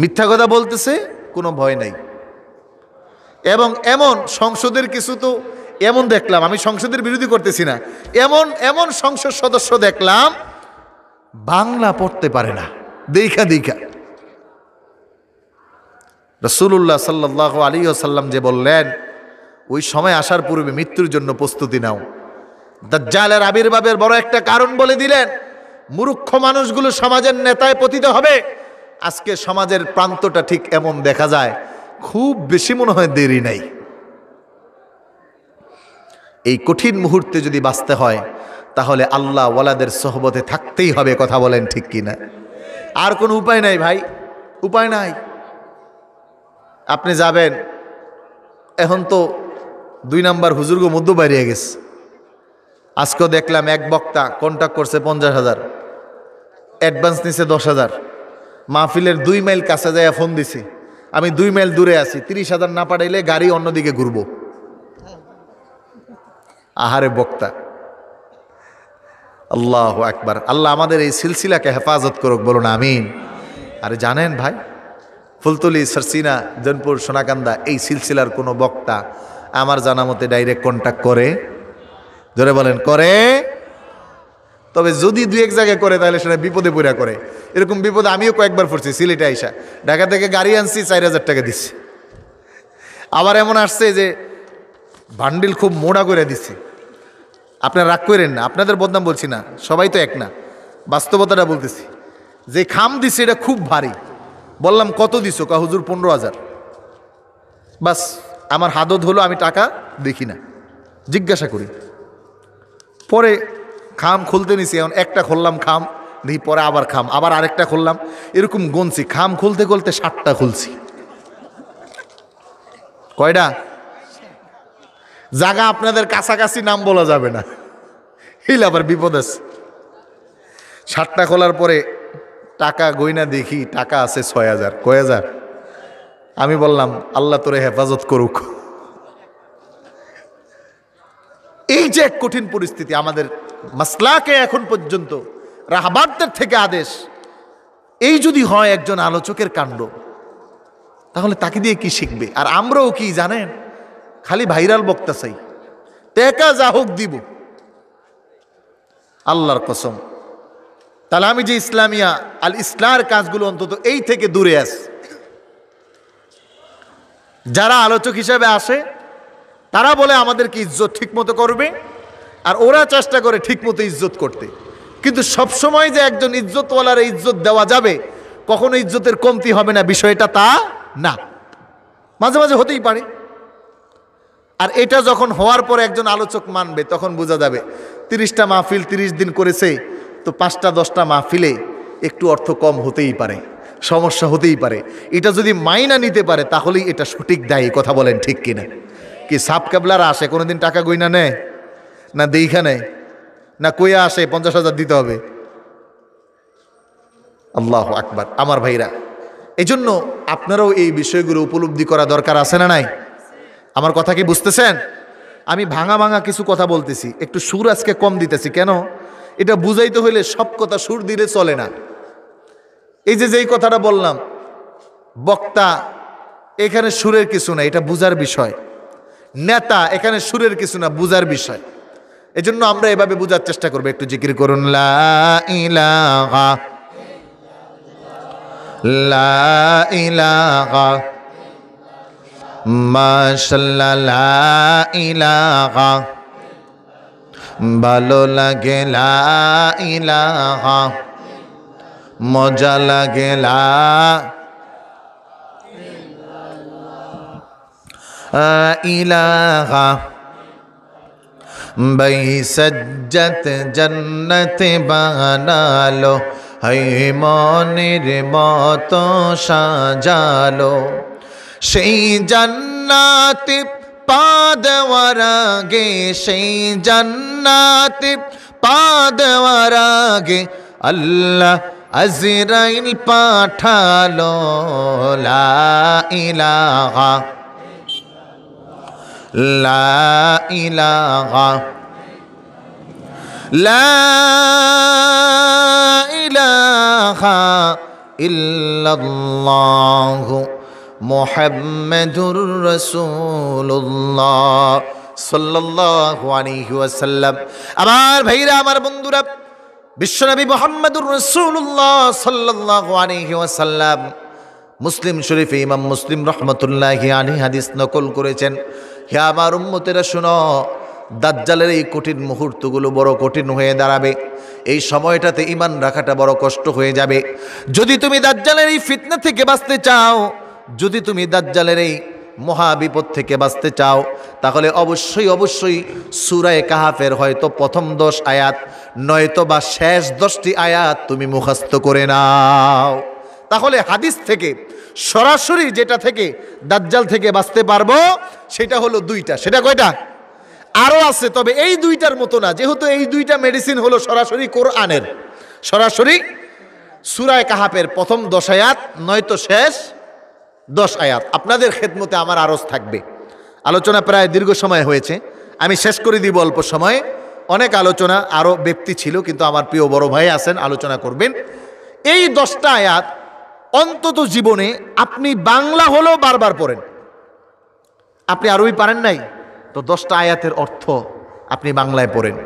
মিথ্যা কথা বলতেছে কোনো ভয় নাই। এবং এমন সংসদের কিছু তো এমন দেখলাম, আমি সংসদের বিরোধী করতেছি না, এমন এমন সংসদ সদস্য দেখলাম বাংলা পড়তে পারে না। দেখা দেখা রাসূলুল্লাহ সাল্লাল্লাহু আলাইহি ওয়াসাল্লাম যে বললেন ওই সময় আসার পূর্বে মৃত্যুর জন্য প্রস্তুতি নাও। দাজ্জালের আবির্ভাবের বড় একটা কারণ বলে দিলেন, মূর্খ মানুষগুলো সমাজের নেতায় পতিত হবে। আজকে সমাজের প্রান্তটা ঠিক এমন দেখা যায়, খুব বেশি মনে হয় দেরি নাই। এই কঠিন মুহূর্তে যদি বাঁচতে হয় তাহলে আল্লাহ ওয়ালাদের সোহবতে থাকতেই হবে। কথা বলেন ঠিক কিনা? আর কোনো উপায় নাই ভাই। উপায় নাই। আপনি যাবেন, এখন তো 2 নাম্বার হুজুরগো মধ্য বাইরে গেছে। আজকেও দেখলাম এক বক্তা কন্ট্যাক্ট করছে 50,000, অ্যাডভান্স নিছে 10,000। মাহফিলের 2 মাইল কাছে যায় ফোন দিছি, আমি 2 মাইল দূরে আছি, 30,000 না পাঠাইলে গাড়ি অন্যদিকে ঘুরবো। আহারে বক্তা! আল্লাহু আকবার। আল্লাহ আমাদের এই সিলসিলাকে হেফাজত করুক, বলুন আমিন। আরে জানেন ভাই, ফুলতলি, সরসিনা, জনপুর, সোনাকান্দা এই সিলসিলার কোনো বক্তা আমার জানা মতে ডাইরেক্ট কন্ট্যাক্ট করে? ধরে বলেন করে? তবে যদি 2-1 জায়গায় করে তাহলে সেটা বিপদে পড়া করে। এরকম বিপদে আমিও কয়েকবার পড়ছি। সিলেটে আইসা ঢাকা থেকে গাড়ি আনছি, 4,000 টাকা দিচ্ছি। আবার এমন আসছে যে বান্ডিল খুব মোড়া করে দিচ্ছে। আপনারা রাগ করেন না, আপনাদের বদনাম বলছি না, সবাই তো এক না, বাস্তবতাটা বলতেছি। যে খাম দিছে এটা খুব ভারী। বললাম কত দিছো? কা হুজুর 15,000। বাস আমার হাদত হলো, আমি টাকা দেখি না, জিজ্ঞাসা করি। পরে খাম খুলতে নিছি, এখন একটা খুললাম খাম, দেখি পরে আবার খাম, আবার আরেকটা খুললাম, এরকম গনছি। খাম খুলতে খুলতে 7টা খুলছি। কয়টা জায়গা আপনাদের কাছাকাছি নাম বলা যাবে না, হিল আবার বিপদ আছে। 7টা খোলার পরে টাকা গয়না দেখি, টাকা আছে 6,000। কয় হাজার? আমি বললাম আল্লাহ তোরে হেফাজত করুক। এই যে এক কঠিন পরিস্থিতি আমাদের মাসলাকে এখন পর্যন্ত রাহবারদের থেকে আদেশ, এই যদি হয় একজন আলোচকের কাণ্ড, তাহলে তাকে দিয়ে কি শিখবে? আর আমরাও কি জানেন, খালি ভাইরাল বক্তা চাই, টাকা যা হোক দিব। আল্লাহর কসম, তাহলে আমি যে ইসলামিয়া আল ইসলার কাজগুলো অন্তত এই থেকে দূরে আছে। যারা আলোচক হিসাবে আসে তারা বলে আমাদেরকে ইজ্জত ঠিক মতো করবে, আর ওরা চেষ্টা করে ঠিক মতো ইজ্জত করতে। কিন্তু সবসময় যে একজন ইজ্জতওয়ালার ইজ্জত দেওয়া যাবে, কখনো ইজ্জতের কমতি হবে না, বিষয়টা তা না। মাঝে মাঝে হতেই পারে। আর এটা যখন হওয়ার পরে একজন আলোচক মানবে, তখন বোঝা যাবে 30টা মাহফিল 30 দিন করেছে, তো 5টা 10টা মাহফিলে একটু অর্থ কম হতেই পারে, সমস্যা হতেই পারে। এটা যদি মাইনা নিতে পারে তাহলেই এটা সঠিক দায়ী। কথা বলেন ঠিক কিনা? কি সাপ কেবলার আসে কোনোদিন টাকা গইনা নেয় না? দেইখা নেয় না? কইয়া আসে 50,000 দিতে হবে? আল্লাহু আকবার। আমার ভাইরা, এজন্য আপনারাও এই বিষয়গুলো উপলব্ধি করা দরকার আছে না নাই? আমার কথা কি বুঝতেছেন? আমি ভাঙা ভাঙা কিছু কথা বলতেছি, একটু সুর আজকে কম দিতেছি। কেন? এটা বুঝাইতে হইলে সব কথা সুর দিলে চলে না। এই যে যেই কথাটা বললাম, বক্তা এখানে সুরের কিছু না, এটা বুঝার বিষয়। নেতা এখানে সুরের কিছু না, বুঝার বিষয়। এজন্য আমরা এভাবে বুঝার চেষ্টা করবো। একটু জিকির করুন, লা ইলাহা লা ইলাহা মাশাআল্লাহ, লা ইলাহা ভালো লাগে, লা ইলাহা মজা লাগে, লা ইলাহা ভাই সজ্জত জন্নত বানালো, হাই মনের মতো সাজালো। সেই জান্নাতে পা দেওয়ার আগে, সেই জান্নাতে পা দেওয়ার আগে আল্লাহ আজরাইল পাঠালো, লা ইলাহা লা ইলাহা লা ইলাহা ইল্লাল্লাহু মুহাম্মাদুর রাসূলুল্লাহ সাল্লাল্লাহু আলাইহি ওয়াসাল্লাম। আমার ভাইরা, আমার বন্ধুরা, বিশ্বনবী মুহাম্মাদুর রাসূলুল্লাহ সাল্লাল্লাহু আলাইহি ওয়াসাল্লাম মুসলিম শরীফে ইমাম মুসলিম রহমতুল্লাহি আলাইহি হাদিস নকল করেছেন। হে আমার উম্মতেরা শুনো, দাজ্জালের এই কঠিন মুহূর্তগুলো বড় কঠিন হয়ে দাঁড়াবে। এই সময়টাতে ঈমান রাখাটা বড় কষ্ট হয়ে যাবে। যদি তুমি দাজ্জালের এই ফিতনা থেকে বাঁচতে চাও, যদি তুমি দাজ্জালের এই মহাবিপদ থেকে বাঁচতে চাও, তাহলে অবশ্যই অবশ্যই সূরা কাহাফের হয়তো প্রথম 10 আয়াত নয়তো বা শেষ 10টি আয়াত তুমি মুখস্থ করে নাও। তাহলে হাদিস থেকে সরাসরি যেটা থেকে দাজ্জাল থেকে বাঁচতে পারবো সেটা হলো দুইটা। সেটা কয়টা? আরো আছে, তবে এই দুইটার মতো না। যেহেতু এই দুইটা মেডিসিন হলো সরাসরি কোরআনের, সরাসরি সূরা কাহাফের প্রথম 10 আয়াত নয়তো শেষ 10 আয়াত। আপনাদের খেদমতে আমার আরজ থাকবে। আলোচনা প্রায় দীর্ঘ সময় হয়েছে, আমি শেষ করে দিব অল্প সময়ে। অনেক আলোচনা আরও ব্যক্তি ছিল, কিন্তু আমার প্রিয় বড় ভাই আছেন, আলোচনা করবেন। এই 10টা আয়াত অন্তত জীবনে আপনি বাংলা হলেও বারবার পড়েন। আপনি আরবি পারেন নাই তো 10টা আয়াতের অর্থ আপনি বাংলায় পড়েন,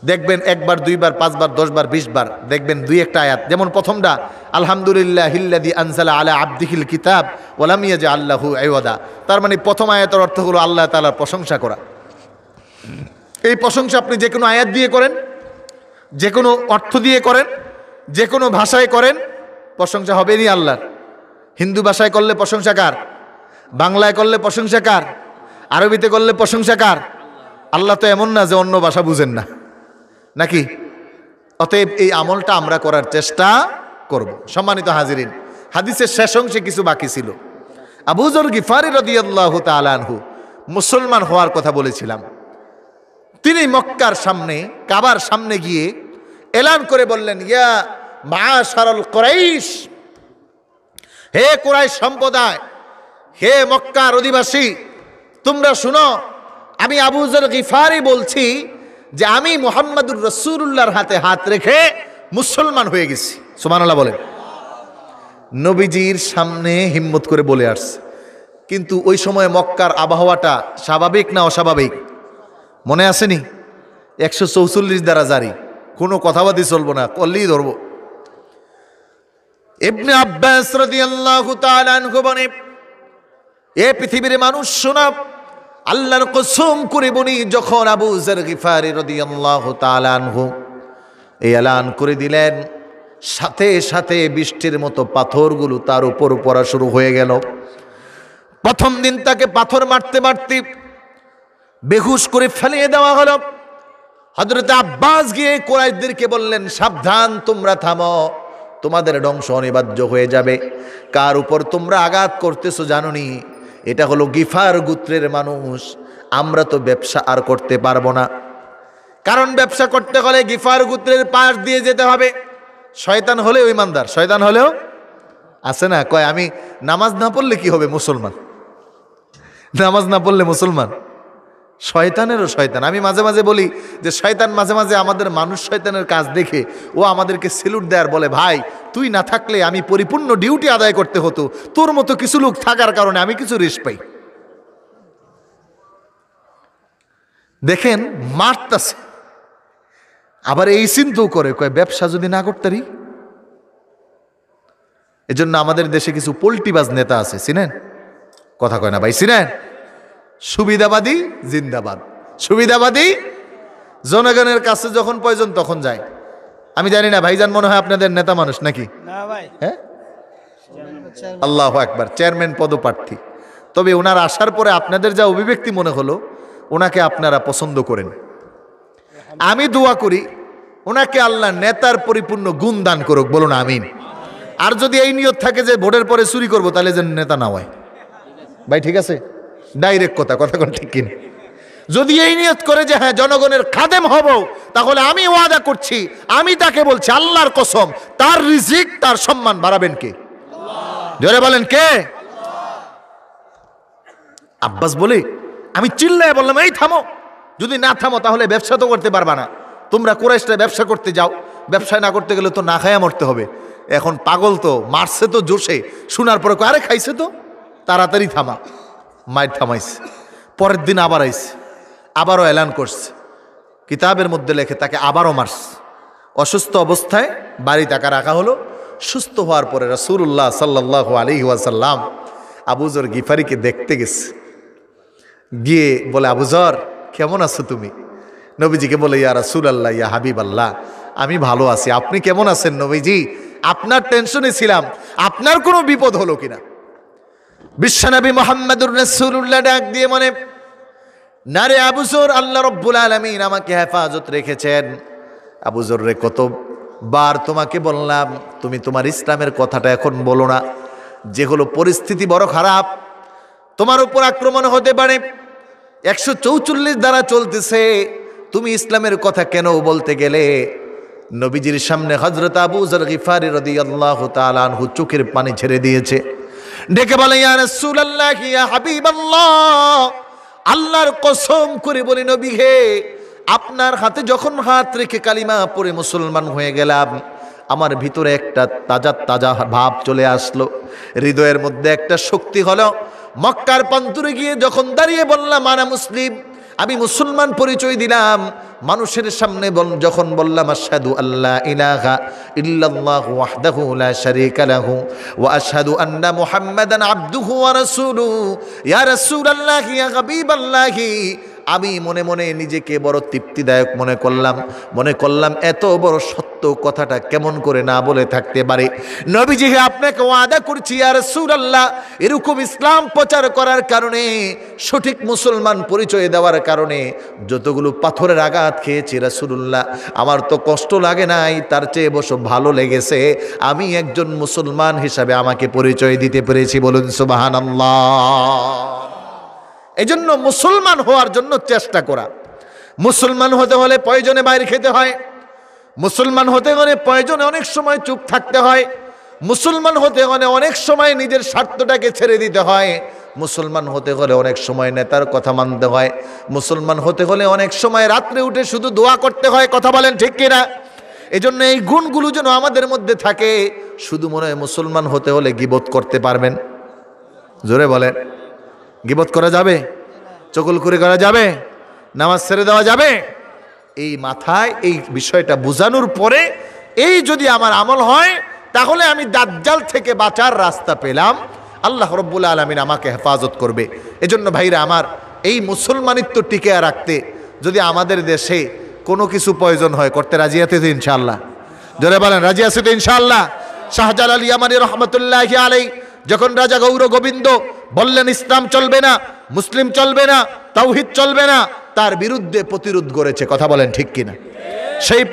দেখবেন 1 বার 2 বার 5 বার 10 বার 20 বার দেখবেন 2-1টা আয়াত। যেমন প্রথমটা আলহামদুলিল্লাহিল্লাযী আনজালা আলা আবদিহিল কিতাব ওয়া লাম ইয়াজআল লাহু ইওয়াদা, তার মানে প্রথম আয়াতের অর্থ হলো আল্লাহ তাআলার প্রশংসা করা। এই প্রশংসা আপনি যে কোনো আয়াত দিয়ে করেন, যে কোনো অর্থ দিয়ে করেন, যে কোনো ভাষায় করেন, প্রশংসা হবেই আল্লাহর। হিন্দু ভাষায় করলে প্রশংসা কার? বাংলায় করলে প্রশংসা কার? আরবিতে করলে প্রশংসা কার? আল্লাহ তো এমন না যে অন্য ভাষা বুঝেন না, নাকি? অতএব এই আমলটা আমরা করার চেষ্টা করব। সম্মানিত হাজিরিন, হাদিসের শেষ অংশে কিছু বাকি ছিল। আবু যর গিফারি রাদিয়াল্লাহু তাআলা আনহু মুসলমান হওয়ার কথা বলেছিলাম। তিনি মক্কার সামনে, কাবার সামনে গিয়ে এলান করে বললেন, ইয়া মাশারাল কুরাইশ, হে কুরাইশ সম্প্রদায়, হে মক্কার অধিবাসী, তোমরা শুনো, আমি আবু যর গিফারি বলছি যে আমি মুহাম্মাদুর রাসূলুল্লাহর হাতে হাত রেখে মুসলমান হয়ে গেছি। সুবহানাল্লাহ বলেন। নবীজির সামনে হিম্মত করে বলে আসছে, কিন্তু ওই সময় মক্কার আবহাওয়াটা স্বাভাবিক না অস্বাভাবিক মনে আসেনি? 144 দ্বারা জারি, কোনো কথাবাদী চলবো না, কল্লেই ধরবো। ইবনে আব্বাস রাদিয়াল্লাহু তাআলা আনহু বলেন, এ পৃথিবীর মানুষ শোনা, আল্লাহর কসম করে বলি, যখন আবু যর গিফারি রাদিয়াল্লাহু তাআলা আনহু এই এলান করে দিলেন, সাথে সাথে বৃষ্টির মতো পাথরগুলো তার উপর পড়া শুরু হয়ে গেল। প্রথম দিন তাকে পাথর মারতে মারতে বেহুশ করে ফেলিয়ে দেওয়া হলো। হযরত আব্বাস গিয়ে কুরাইশদেরকে বললেন, সাবধান, তোমরা থামো, তোমাদের ধ্বংস অনিবার্য হয়ে যাবে। কার উপর তোমরা আঘাত করতেছো জানোনি? এটা হলো গিফার গোত্রের মানুষ। আমরা তো ব্যবসা আর করতে পারবো না, কারণ ব্যবসা করতে হলে গিফার গোত্রের পাশ দিয়ে যেতে হবে। শয়তান হলেও ইমানদার, শয়তান হলেও আছে না, কয় আমি নামাজ না পড়লে কি হবে মুসলমান, নামাজ না পড়লে মুসলমান। শয়তানেরও শয়তান। আমি মাঝে মাঝে বলি যে শয়তান মাঝে মাঝে আমাদের মানুষ শয়তানের কাজ দেখে ও আমাদেরকে সেলুট দেয়ার বলে, ভাই তুই না থাকলে আমি পরিপূর্ণ ডিউটি আদায় করতে হতো, তোর মতো কিছু লোক থাকার কারণে আমি কিছু রেস্ট পাই। দেখেন মারতাছে, আবার এই চিন্তাও করে, কয় ব্যবসা যদি না করতারি। এজন্য আমাদের দেশে কিছু পোল্টিবাজ নেতা আছে, চিনেন? কথা কয় না ভাই, চিনেন? সুবিধাবাদী জিন্দাবাদ, সুবিধাবাদী জনগণের কাছে যখন প্রয়োজন তখন যায়। আমি জানি না ভাইজান, মনে হয় আপনাদের নেতা মানুষ নাকি? হ্যাঁ, আল্লাহু আকবার, চেয়ারম্যান পদপ্রার্থী। তবে ওনার আসার পরে আপনাদের যা অভিব্যক্তি মনে হলো, ওনাকে আপনারা পছন্দ করেন। আমি দোয়া করি ওনাকে আল্লাহ নেতার পরিপূর্ণ গুণ দান করুক, বলুন আমিন। আর যদি এই নিয়ত থাকে যে ভোটের পরে চুরি করবো, তাহলে যেন নেতা না হয় ভাই, ঠিক আছে? ডাইরেক্ট কথা, কথা কোন ঠিক কিনা? যদি এই নিয়ত করে যে হ্যাঁ জনগণের খাদেম হব, তাহলে আমি ওয়াদা করছি, আমি তাকে বলছি আল্লাহর কসম, তার রিজিক, তার সম্মান বাড়াবেন কে? জোরে বলেন কে? আব্বাস বলে আমি চিল্লায় বললাম, এই থামো, যদি না থামো তাহলে ব্যবসা তো করতে পারবা না। তোমরা কুরাইশরা ব্যবসা করতে যাও, ব্যবসা না করতে গেলে তো না খায়া মরতে হবে। এখন পাগল তো, মারছে তো জোশে, শোনার পরে আরে খাইছে তো, তাড়াতাড়ি থামা। মায়ের থামাইছে। পরের দিন আবার আইছে, আবারও এলান করছে, কিতাবের মধ্যে লেখে তাকে আবারও মারছে। অসুস্থ অবস্থায় বাড়ি তাকে রাখা হলো। সুস্থ হওয়ার পরে রাসূলুল্লাহ সাল্লাল্লাহু আলাইহি ওয়াসাল্লাম আবু যর গিফারিকে দেখতে গেছে। গিয়ে বলে, আবু যর কেমন আছো তুমি? নবীজিকে বলে, ইয়া রাসূলুল্লাহ, ইয়া হাবিবাল্লাহ, আমি ভালো আছি, আপনি কেমন আছেন নবীজি? আপনার টেনশনে ছিলাম, আপনার কোনো বিপদ হলো কিনা। বিশ্বনবী মুহাম্মদুর রাসূলুল্লাহ ডাক দিয়ে মনে, না রে আবু যর, আল্লাহ রাব্বুল আলামিন আমাকে হেফাজত রেখেছেন। আবু যর রে কত বার তোমাকে বললাম তুমি তোমার ইসলামের কথাটা এখন বলো না, যেগুলো পরিস্থিতি বড় খারাপ, তোমার উপর আক্রমণ হতে পারে, 144 দ্বারা চলতেছে, তুমি ইসলামের কথা কেন বলতে গেলে? নবীজির সামনে হযরত আবু যর গিফারি রাদিয়াল্লাহু তাআলা আনহু চোখের পানি ছেড়ে দিয়েছে, ডেকে বলে ইয়া রাসূলুল্লাহ ইয়া হাবিবাল্লাহ, আল্লাহর কসম করে বলি নবী হে, আপনার হাতে যখন হাত রেখে কালিমা পড়ে মুসলমান হয়ে গেলাম, আমার ভিতরে একটা তাজা তাজা ভাব চলে আসলো, হৃদয়ের মধ্যে একটা শক্তি হলো। মক্কার প্রান্তরে গিয়ে যখন দাঁড়িয়ে বললাম আনা মুসলিম, আমি মুসলমান পরিচয় দিলাম, মানুষের সামনে যখন বললাম আশহাদু আল্লা ইলাহা ইল্লাল্লাহু ওয়াহদাহু লা শারীকা লাহু ওয়া আশহাদু আন্না মুহাম্মাদান আবদুহু ওয়া রাসূলুহু ইয়া রাসূলুল্লাহ ইয়া হাবিবাল্লাহ, আমি মনে মনে নিজেকে বড় তৃপ্তিদায়ক মনে করলাম এত বড় সত্য কথাটা কেমন করে না বলে থাকতে পারে। নবীজি হে, আপনাকে ওয়াদা করছি ইয়া রাসূলুল্লাহ, এরকম ইসলাম প্রচার করার কারণে, সঠিক মুসলমান পরিচয় দেওয়ার কারণে যতগুলো পাথরের আঘাত খেয়েছি রাসূলুল্লাহ, আমার তো কষ্ট লাগে নাই, তার চেয়ে বড় ভালো লেগেছে আমি একজন মুসলমান হিসাবে আমাকে পরিচয় দিতে পেরেছি। বলুন সুবহানাল্লাহ। এজন্য মুসলমান হওয়ার জন্য চেষ্টা করা। মুসলমান হতে হলে প্রয়োজনে বাইরে খেতে হয়, মুসলমান হতে হলে প্রয়োজনে অনেক সময় চুপ থাকতে হয়, মুসলমান হতে হলে অনেক সময় নিজের স্বার্থটাকে ছেড়ে দিতে হয়, মুসলমান হতে হলে অনেক সময় নেতার কথা মানতে হয়, মুসলমান হতে হলে অনেক সময় রাত্রে উঠে শুধু দোয়া করতে হয়। কথা বলেন ঠিক কিনা? এজন্য এই গুণগুলো যেন আমাদের মধ্যে থাকে। শুধু মনে হয় মুসলমান হতে হলে গীবত করতে পারবেন, জোরে বলেন, গীবত করা যাবে, চগলখুরি করা যাবে, নামাজ ছেড়ে দেওয়া যাবে? এই মাথায় এই বিষয়টা বোঝানোর পরে এই যদি আমার আমল হয়, তাহলে আমি দাজ্জাল থেকে বাঁচার রাস্তা পেলাম, আল্লাহ রাব্বুল আলামিন আমাকে হেফাজত করবে। এজন্য ভাইরা আমার, এই মুসলমানিত্ব টিকে রাখতে যদি আমাদের দেশে কোনো কিছু প্রয়োজন হয়, করতে রাজি আছে তো ইনশাআল্লাহ? জোরে বলেন, রাজি আছে তো ইনশাআল্লাহ? শাহজালাল ইয়ামানী রহমতুল্লাহি আলাইহি যখন রাজা গৌর গোবিন্দ বললেন ইসলাম চলবে না, মুসলিম চলবে না, তাওহীদ চলবে না, তার বিরুদ্ধে প্রতিরোধ গড়েছে। কথা বলেন ঠিক কিনা? সেই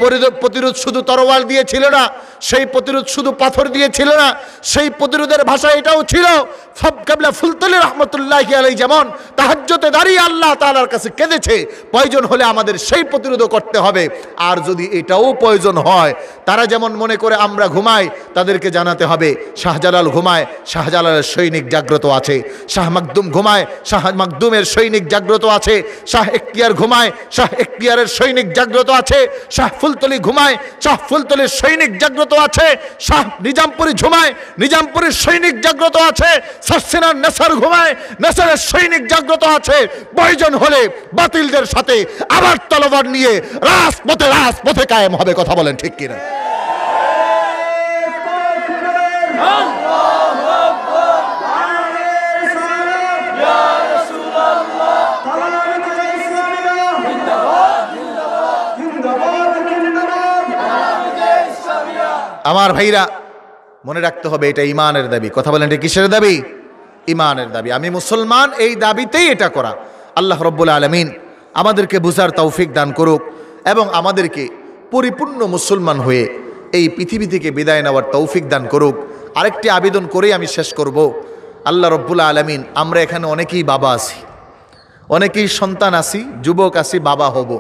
প্রতিরোধ শুধু তরোয়াল দিয়ে ছিল না, সেই প্রতিরোধ শুধু পাথর দিয়ে ছিল না, সেই প্রতিরোধের ভাষা এটাও ছিল, কাবলা ফুলতলি রহমতুল্লাহি আলাইহি যেমন তাহাজ্জুদে দাঁড়িয়ে আল্লাহ তাআলার কাছে কেঁদেছে, প্রয়োজন হলে আমাদের সেই প্রতিরোধও করতে হবে। আর যদি এটাও প্রয়োজন হয়, তারা যেমন মনে করে আমরা ঘুমাই, তাদেরকে জানাতে হবে শাহজালাল ঘুমায়, শাহজালালের সৈনিক জাগ্রত আছে, শাহ মাকদুম ঘুমায়, শাহ মাকদুমের সৈনিক জাগ্রত আছে, শাহ এখতিয়ার ঘুমায়, শাহ এখতিয়ারের সৈনিক জাগ্রত আছে, শাহ ফুলতলি ঘুমায়, শাহ ফুলতলির সৈনিক জাগ্রত আছে, শাহ নিজামপুরি ঘুমায়, নিজামপুরের সৈনিক জাগ্রত আছে, সাসিনার নেসার ঘুমায়, নেসারের সৈনিক জাগ্রত আছে। প্রয়োজন হলে বাতিলদের সাথে আবার তলোয়ার নিয়ে রাজপথে কায়েম হবে। কথা বলেন ঠিক কিনা? আমার ভাইরা, মনে রাখতে হবে এটা ইমানের দাবি। কথা বলেন, এটা কিসের দাবি? ইমানের দাবি। আমি মুসলমান, এই দাবিতেই এটা করা। আল্লাহ রাব্বুল আলামিন আমাদেরকে বুঝার তৌফিক দান করুক এবং আমাদেরকে পরিপূর্ণ মুসলমান হয়ে এই পৃথিবী থেকে বিদায় নেওয়ার তৌফিক দান করুক। আরেকটি আবেদন করেই আমি শেষ করব। আল্লাহ রাব্বুল আলামিন, আমরা এখানে অনেকেই বাবা আছি, অনেকেই সন্তান আছি, যুবক আছি, বাবা হব।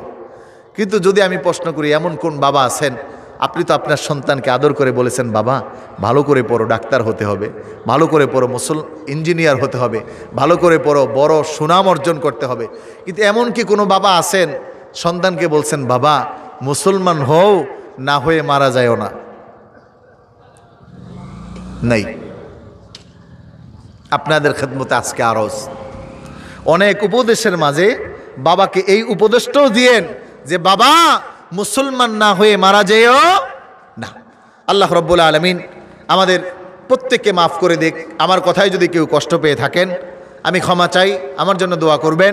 কিন্তু যদি আমি প্রশ্ন করি, এমন কোন বাবা আছেন আপনি তো আপনার সন্তানকে আদর করে বলেছেন, বাবা ভালো করে পড়ো, ডাক্তার হতে হবে, ভালো করে পড়ো, ইঞ্জিনিয়ার হতে হবে, ভালো করে পড়ো, বড় সুনাম অর্জন করতে হবে। কিন্তু এমন কি কোনো বাবা আছেন সন্তানকে বলছেন, বাবা মুসলমান হও, না হয়ে মারা যায়ও না? নাই। আপনাদের খেদমতে আজকে আরজ অনেক উপদেশের মাঝে বাবাকে এই উপদেশটাও দিয়েন যে বাবা মুসলমান না হয়ে মারা যেও না। আল্লাহ রাব্বুল আলামিন আমাদের প্রত্যেককে মাফ করে দিক। আমার কথায় যদি কেউ কষ্ট পেয়ে থাকেন আমি ক্ষমা চাই, আমার জন্য দোয়া করবেন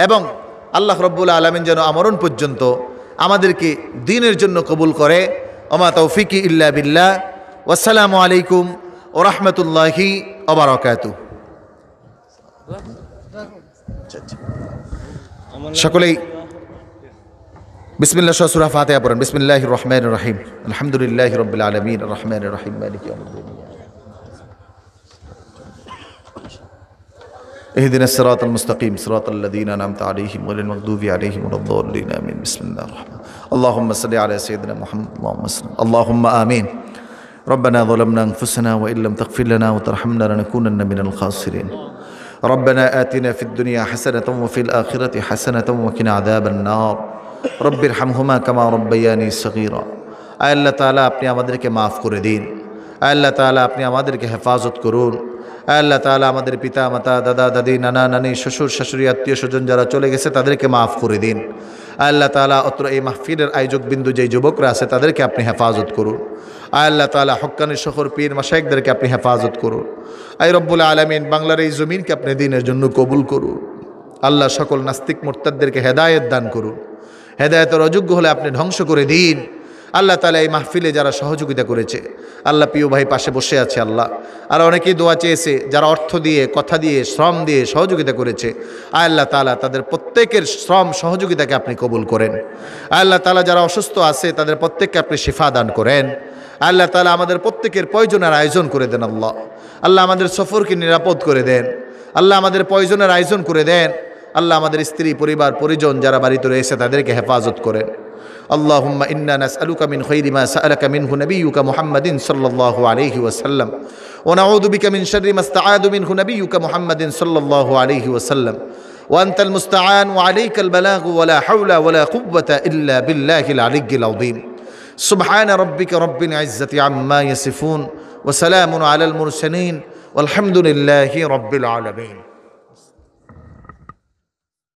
এবং আল্লাহ রাব্বুল আলামিন যেন আমরণ পর্যন্ত আমাদেরকে দ্বীনের জন্য কবুল করে। ওমা তৌফিকি ইল্লা বিল্লাহ। ওয়াসসালামু আলাইকুম ওয়া রাহমাতুল্লাহি ওয়া বারাকাতুহু। সকলেই বিসমিল্লাহ সহ সূরা ফাতিহা পড়েন। বিসমিল্লাহির রহমানির রহিম। আলহামদুলিল্লাহি রাব্বিল আলামিন আর রহমানির রহিম মালিকি ইয়াউমিদ্দিন। ইহদিনাস সিরাতাল মুস্তাকিম সিরাতাল লাযীনা আন'আমতা আলাইহিম গায়রিল মাগদুবি আলাইহিম ওয়ালাদ-দাল্লিন আমিন। বিসমিল্লাহির রহমানির রহিম। আল্লাহুম্মা সাল্লি আলা সাইয়্যিদিনা মুহাম্মদ আল্লাহুম্মা সাল্লি আল্লাহুম্মা আমিন। ربنا ظلمنا أنفسنا وإن لم تغفر لنا وترحمنا لنكونن من الخاسرين. ربنا آتنا في الدنيا حسنة وفي الآخرة حسنة وقنا عذاب النار. رب ارحمهما كما ربياني صغيرا. আয় আল্লাহ তাআলা আপনি আমাদেরকে মাফ করে দিন। আয় আল্লাহ তাআলা আপনি আমাদেরকে হেফাজত করুন। আয় আল্লাহ তাআলা আমাদের পিতা মাতা দাদা দাদি নানা নানি শ্বশুর শাশুড়ি আত্মীয় স্বজন যারা চলে গেছে তাদেরকে মাফ করে দিন। আয় আল্লাহ তাআলা অত্র এই মাহফিলের আয়োজক বিন্দু যেই যুবকরা আছে তাদেরকে আপনি হেফাজত করুন। আয় আল্লাহ তাআলা হক্কানি শহর পীর মাশায়েখদেরকে আপনি হেফাজত করুন। আয় রব্বুল আলামিন বাংলার এই জমিনকে আপনি দ্বীনের জন্য কবুল করুন। আল্লাহ সকল নাস্তিক মুরতাদদেরকে হেদায়েত দান করুন। হেদায়েতের অযোগ্য হলে আপনি ধ্বংস করে দিন। আল্লাহ তাআলা এই মাহফিলে যারা সহযোগিতা করেছে, আল্লাহ প্রিয় ভাই পাশে বসে আছে, আল্লাহ আর অনেকেই দোয়া চেয়েছে, যারা অর্থ দিয়ে কথা দিয়ে শ্রম দিয়ে সহযোগিতা করেছে, আয় আল্লাহ তাআলা তাদের প্রত্যেকের শ্রম সহযোগিতাকে আপনি কবুল করেন। আয় আল্লাহ তাআলা যারা অসুস্থ আছে তাদের প্রত্যেককে আপনি শিফা দান করেন। আল্লাহ তাআলা আমাদের প্রত্যেকের প্রয়োজনের আয়োজন করে দেন। আল্লাহ আল্লাহ আমাদের সফরকে নিরাপদ করে দেন। আল্লাহ আমাদের প্রয়োজনের আয়োজন করে দেন। আল্লাহ আমাদের স্ত্রী পরিবার পরিজন যারা বাড়িতে রয়েছে তাদেরকে হেফাজত করেন। اللهم إنا نسألك من خير ما سألك منه نبيك محمد صلى الله عليه وسلم ونعوذ بك من شر ما استعاذ منه نبيك محمد صلى الله عليه وسلم وأنت المستعان وعليك البلاغ ولا حول ولا قوة إلا بالله العلي العظيم. سبحان ربك رب العزة عما يصفون وسلام على المرسلين والحمد لله رب العالمين.